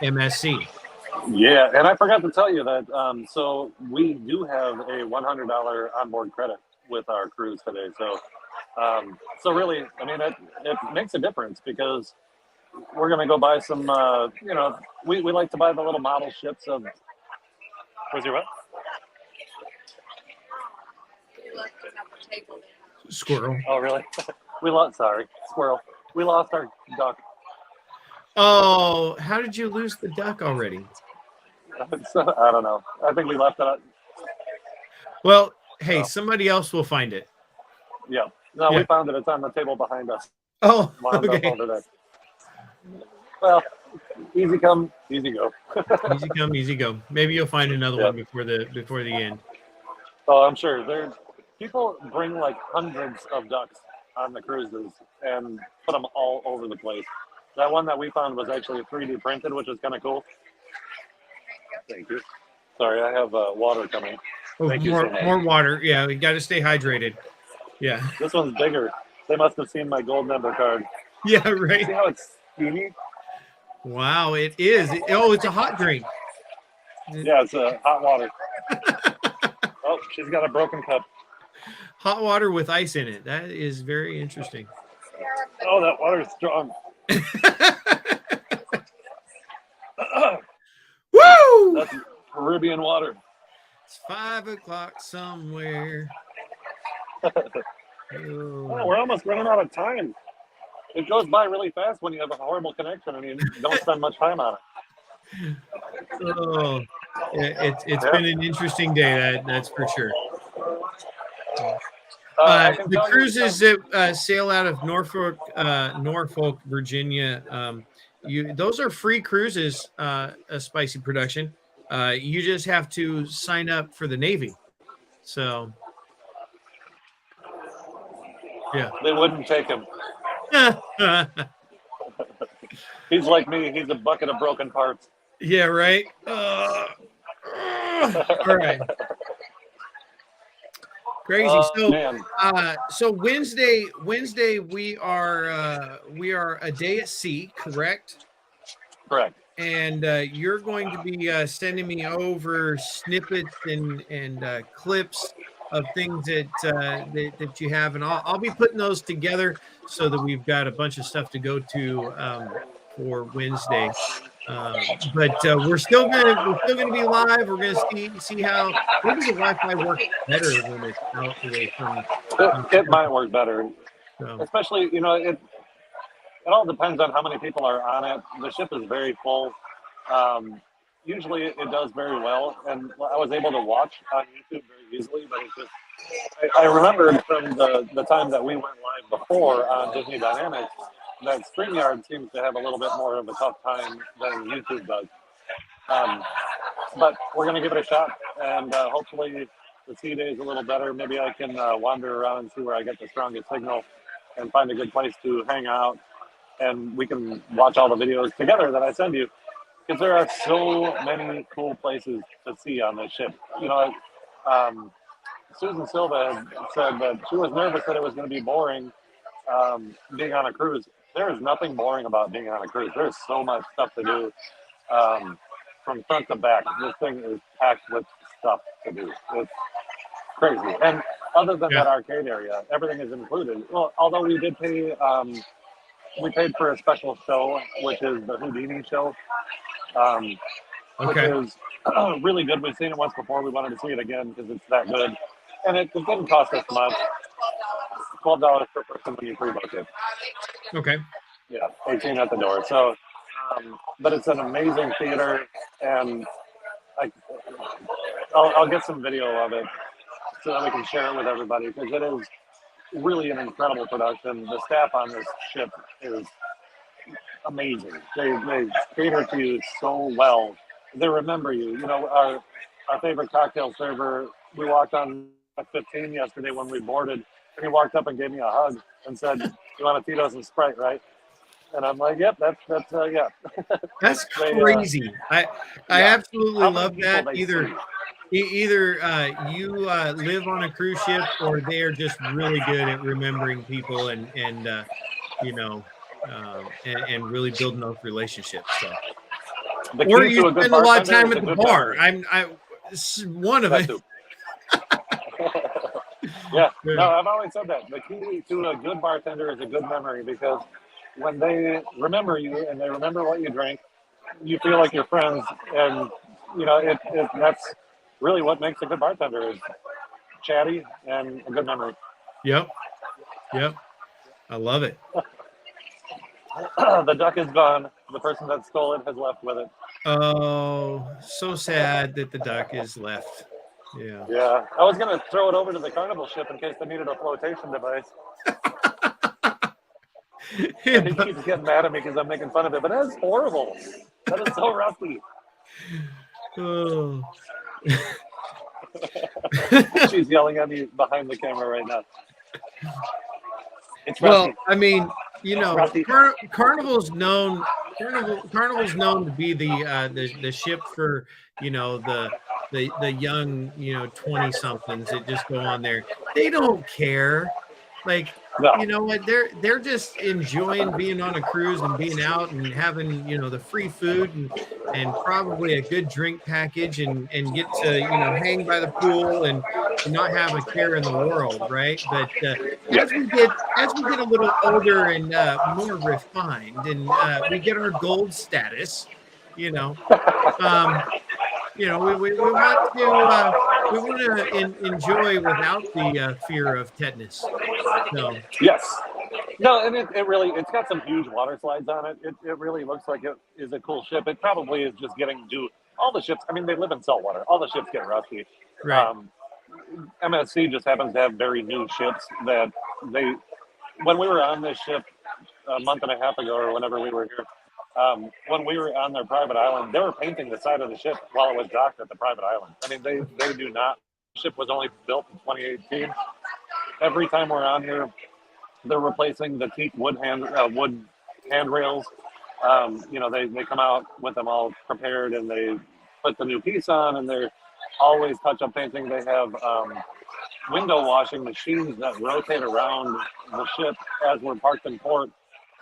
MSC. Yeah, and I forgot to tell you that. So we do have a $100 onboard credit with our cruise today. So really, I mean, it makes a difference because we're gonna go buy some. We like to buy the little model ships of. Was your what? Squirrel. Oh, really? We lost. Sorry, squirrel. We lost our duck. Oh, how did you lose the duck already? So, I don't know. I think we left it. Well, hey, So somebody else will find it. yeah. No, we Yeah. found it. It's on the table behind us. Oh, Wound up okay. over there. Well, easy come, easy go. Easy come, easy go. Maybe you'll find another Yeah. one before the end. Oh, I'm sure there's people bring like hundreds of ducks on the cruises and put them all over the place. That one that we found was actually 3D printed, which is kind of cool. Thank you. Sorry, I have water coming. Oh, Thank you so much. more water. Yeah, we got to stay hydrated. Yeah. This one's bigger. They must have seen my gold member card. Yeah, right. See how it's skinny? Wow, it is. Oh, it's a hot drink. Yeah, it's hot water. Oh, she's got a broken cup. Hot water with ice in it. That is very interesting. Oh, that water's strong. Woo! That's Caribbean water. It's 5 o'clock somewhere. Oh, we're almost running out of time. It goes by really fast when you have a horrible connection and you don't spend much time on it. Oh, it's Yeah. been an interesting day. That's for sure. I can The tell cruises that sail out of Norfolk, Virginia, those are free cruises. A Spicy Production. You just have to sign up for the Navy. So, yeah. they wouldn't take him. Yeah, He's like me. He's a bucket of broken parts. right. All right. Crazy. Man. So Wednesday we are a day at sea, correct? Correct. And you're going to be sending me over snippets and clips of things that you have, and I'll be putting those together so that we've got a bunch of stuff to go to for Wednesday. But we're still gonna be live. We're gonna see how maybe the Wi-Fi works better when it's out away from. It might work better, So. especially it all depends on how many people are on it. The ship is very full. Usually it does very well, and I was able to watch on YouTube very easily. But it's just I remember from the time that we went live before on Disney Dynamics that StreamYard seems to have a little bit more of a tough time than YouTube does. But we're going to give it a shot, and hopefully the sea day is a little better. Maybe I can wander around and see where I get the strongest signal and find a good place to hang out, and we can watch all the videos together that I send you. Because there are so many cool places to see on this ship. Susan Silva had said that she was nervous that it was going to be boring being on a cruise. There is nothing boring about being on a cruise. There's so much stuff to do from front to back. This thing is packed with stuff to do. It's crazy. And Other than Yeah. that arcade area, everything is included. Well, although we did pay, we paid for a special show, which is the Houdini show, um, which Okay. is really good. We've seen it once before. We wanted to see it again because it's that good, and it didn't cost us much. $12 per person when you pre-book it. Okay. Yeah, 18 at the door. So, but it's an amazing theater, and I, I'll get some video of it so that we can share it with everybody because it is really an incredible production. The staff on this ship is amazing. They cater to you so well. They remember you. You know, our favorite cocktail server. We walked on 15 yesterday when we boarded, and he walked up and gave me a hug and said, "You want a Tito's and Sprite, right?" And I'm like, "Yep, that's yeah." That's They crazy. I yeah. absolutely How many love people that. they Either see? either you live on a cruise ship, or they're just really good at remembering people and you know and really building those relationships. So, The or key you to a good spend a lot of bartender time is at a the good bar. memory. I it's one of That it. too. Yeah, no, I've always said that. The key to a good bartender is a good memory because when they remember you and they remember what you drank, you feel like you're friends, and you know that's really what makes a good bartender is chatty and a good memory. Yep. Yep. I love it. The duck is gone. The person that stole it has left with it. Oh, so sad that the duck is left. Yeah. Yeah, I was gonna throw it over to the carnival ship in case they needed a flotation device. And he keeps getting mad at me because I'm making fun of it, but that's horrible. That is so rusty. Oh. She's yelling at me behind the camera right now. It's Well, rusty. I mean, It's rusty. Carnival's known to be the ship for, the young, 20 somethings that just go on there. They don't care. Like, No. you know what? They're just enjoying being on a cruise and being out and having, the free food and probably a good drink package and get to, hang by the pool and not have a care in the world, right? But Yeah. as we get a little older and more refined, and we get our gold status, you know, um, we want to enjoy without the fear of tetanus. So Yes. No, and it really it's got some huge water slides on it. It really looks like it is a cool ship. It probably is just getting due. All the ships. I mean, they live in saltwater. All the ships get rusty. right, Um, MSC just happens to have very new ships that they. When we were on this ship a month and a half ago, or whenever we were here, when we were on their private island, they were painting the side of the ship while it was docked at the private island. I mean, they do not. The ship was only built in 2018. Every time we're on here, they're replacing the teak wood handrails. They come out with them all prepared and they put the new piece on and they're always touch up painting. They have window washing machines that rotate around the ship as we're parked in port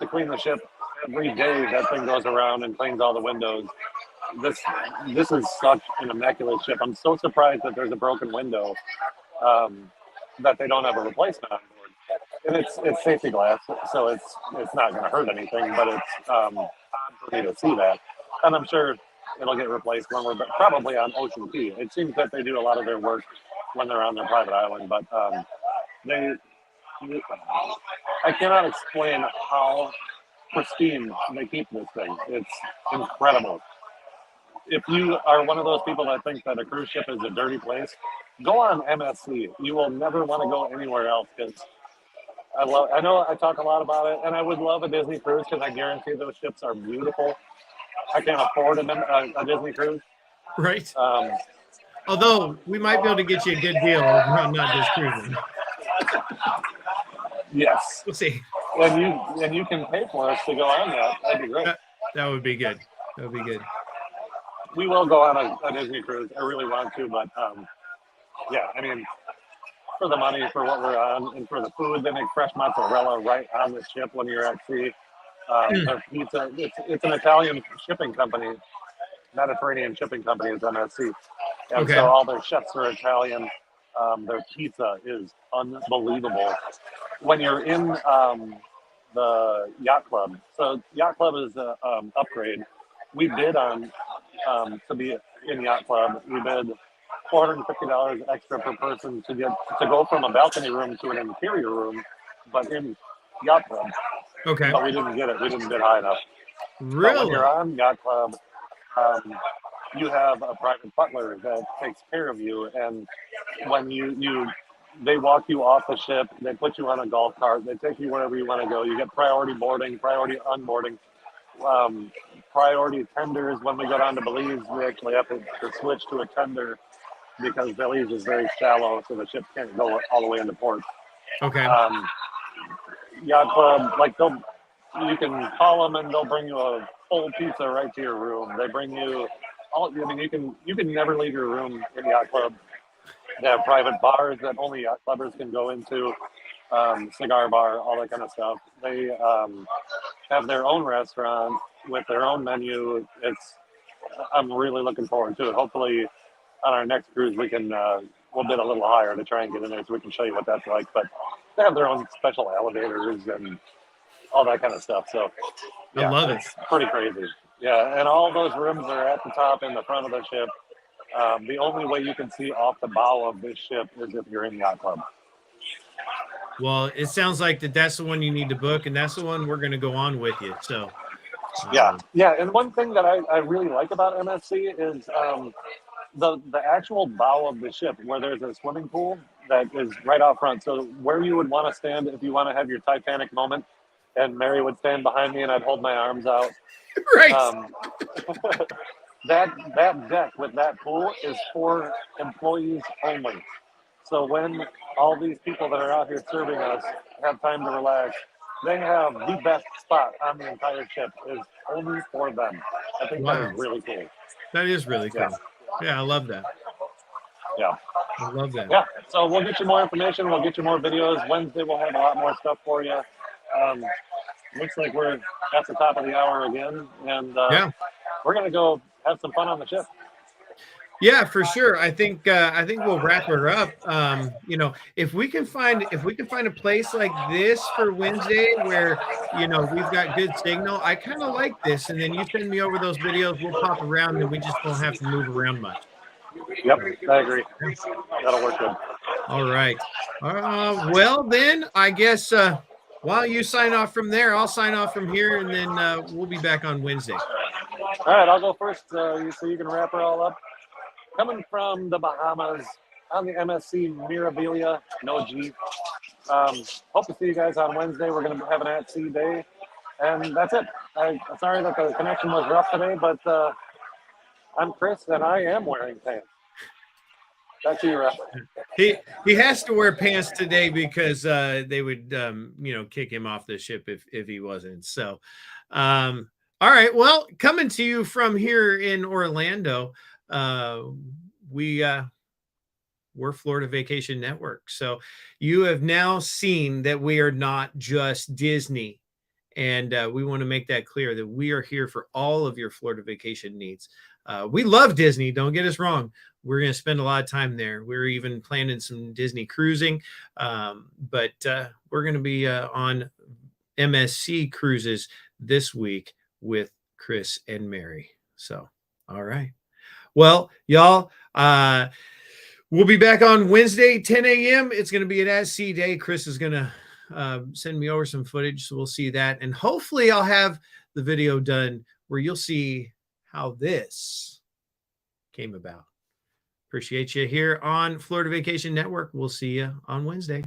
to clean the ship. Every day that thing goes around and cleans all the windows. This this is such an immaculate ship. I'm so surprised that there's a broken window that they don't have a replacement on board. And it's safety glass, so it's not going to hurt anything. But it's odd for me to see that, and I'm sure it'll get replaced when we're probably on Ocean Key. It seems that they do a lot of their work when they're on their private island, but they I cannot explain how pristine they keep this thing. It's incredible. If you are one of those people that think that a cruise ship is a dirty place, go on MSC. You will never want to go anywhere else because I know I talk a lot about it, and I would love a Disney cruise because I guarantee those ships are beautiful. I can't afford a Disney cruise. right. Um, Although we might be able to get you a good deal on not just cruising. yes, We'll see. and you can pay for us to go on that. That'd be great. That would be good. That would be good. We will go on a Disney cruise. I really want to, but yeah, I mean, for the money, for what we're on, and for the food, they make fresh mozzarella right on the ship when you're at sea. Their pizza, it's an Italian shipping company, Mediterranean shipping company is MSC. And Okay. so all their chefs are Italian. Their pizza is unbelievable. When you're in the yacht club, so yacht club is a upgrade. We bid on to be in yacht club. We bid $450 extra per person to go from a balcony room to an interior room, but in yacht club. Okay. But we didn't get it. We didn't bid high enough. But when Really? you're on yacht club, um, you have a private butler that takes care of you, and when they walk you off the ship, they put you on a golf cart, they take you wherever you want to go. You get priority boarding, priority unboarding, um, priority tenders. When we go down to Belize, we actually have to switch to a tender because Belize is very shallow, so the ship can't go all the way into port. Okay. Yacht club, like you can call them and they'll bring you a full pizza right to your room. They bring you all. I mean, you can never leave your room in yacht club. They have private bars that only yacht clubbers can go into, cigar bar, all that kind of stuff. They have their own restaurant with their own menu. I'm really looking forward to it. Hopefully, on our next cruise, we'll bid a little higher to try and get in there so we can show you what that's like. But they have their own special elevators and all that kind of stuff. So, I yeah, love it. it's pretty crazy. Yeah, and all those rooms are at the top in the front of the ship. The only way you can see off the bow of this ship is if you're in yacht club. Well, it sounds like that's the one you need to book, and that's the one we're going to go on with you. So, Yeah. And one thing that I really like about MSC is the actual bow of the ship, where there's a swimming pool that is right out front. So where you would want to stand if you want to have your Titanic moment, and Mary would stand behind me and I'd hold my arms out. right. That deck with that pool is for employees only. So when all these people that are out here serving us have time to relax, they have the best spot on the entire ship is only for them. I think that Wow. is really cool. That is really cool. Yeah, I love that. Yeah. I love that. Yeah. So we'll get you more information. We'll get you more videos. Wednesday we'll have a lot more stuff for you. Looks like we're at the top of the hour again, and we're gonna go have some fun on the ship. Yeah, for sure. I think we'll wrap her up. If we can find a place like this for Wednesday where we've got good signal, I kind of like this. And then you send me over those videos, we'll pop around and we just won't have to move around much. Yep, I agree. That'll work good. All right. Well, then I guess while you sign off from there, I'll sign off from here, and then we'll be back on Wednesday. All right, I'll go first so you can wrap her all up. Coming from the Bahamas on the MSC Mirabilia, no G. Hope to see you guys on Wednesday. We're going to have an at-sea day. And that's it. I'm sorry that the connection was rough today, but I'm Chris, and I am wearing pants. Back to you, Ralph. He has to wear pants today because they would kick him off the ship if he wasn't. So all right, well, coming to you from here in Orlando, we're Florida Vacation Network. So you have now seen that we are not just Disney, and we want to make that clear that we are here for all of your Florida vacation needs. We love Disney, don't get us wrong. We're going to spend a lot of time there. We're even planning some Disney cruising, but we're going to be on MSC cruises this week with Chris and Mary. So, all right. Well, y'all, we'll be back on Wednesday, 10 a.m. It's going to be an at-sea day. Chris is going to send me over some footage, so we'll see that. And hopefully I'll have the video done where you'll see how this came about. Appreciate you here on Florida Vacation Network. We'll see you on Wednesday.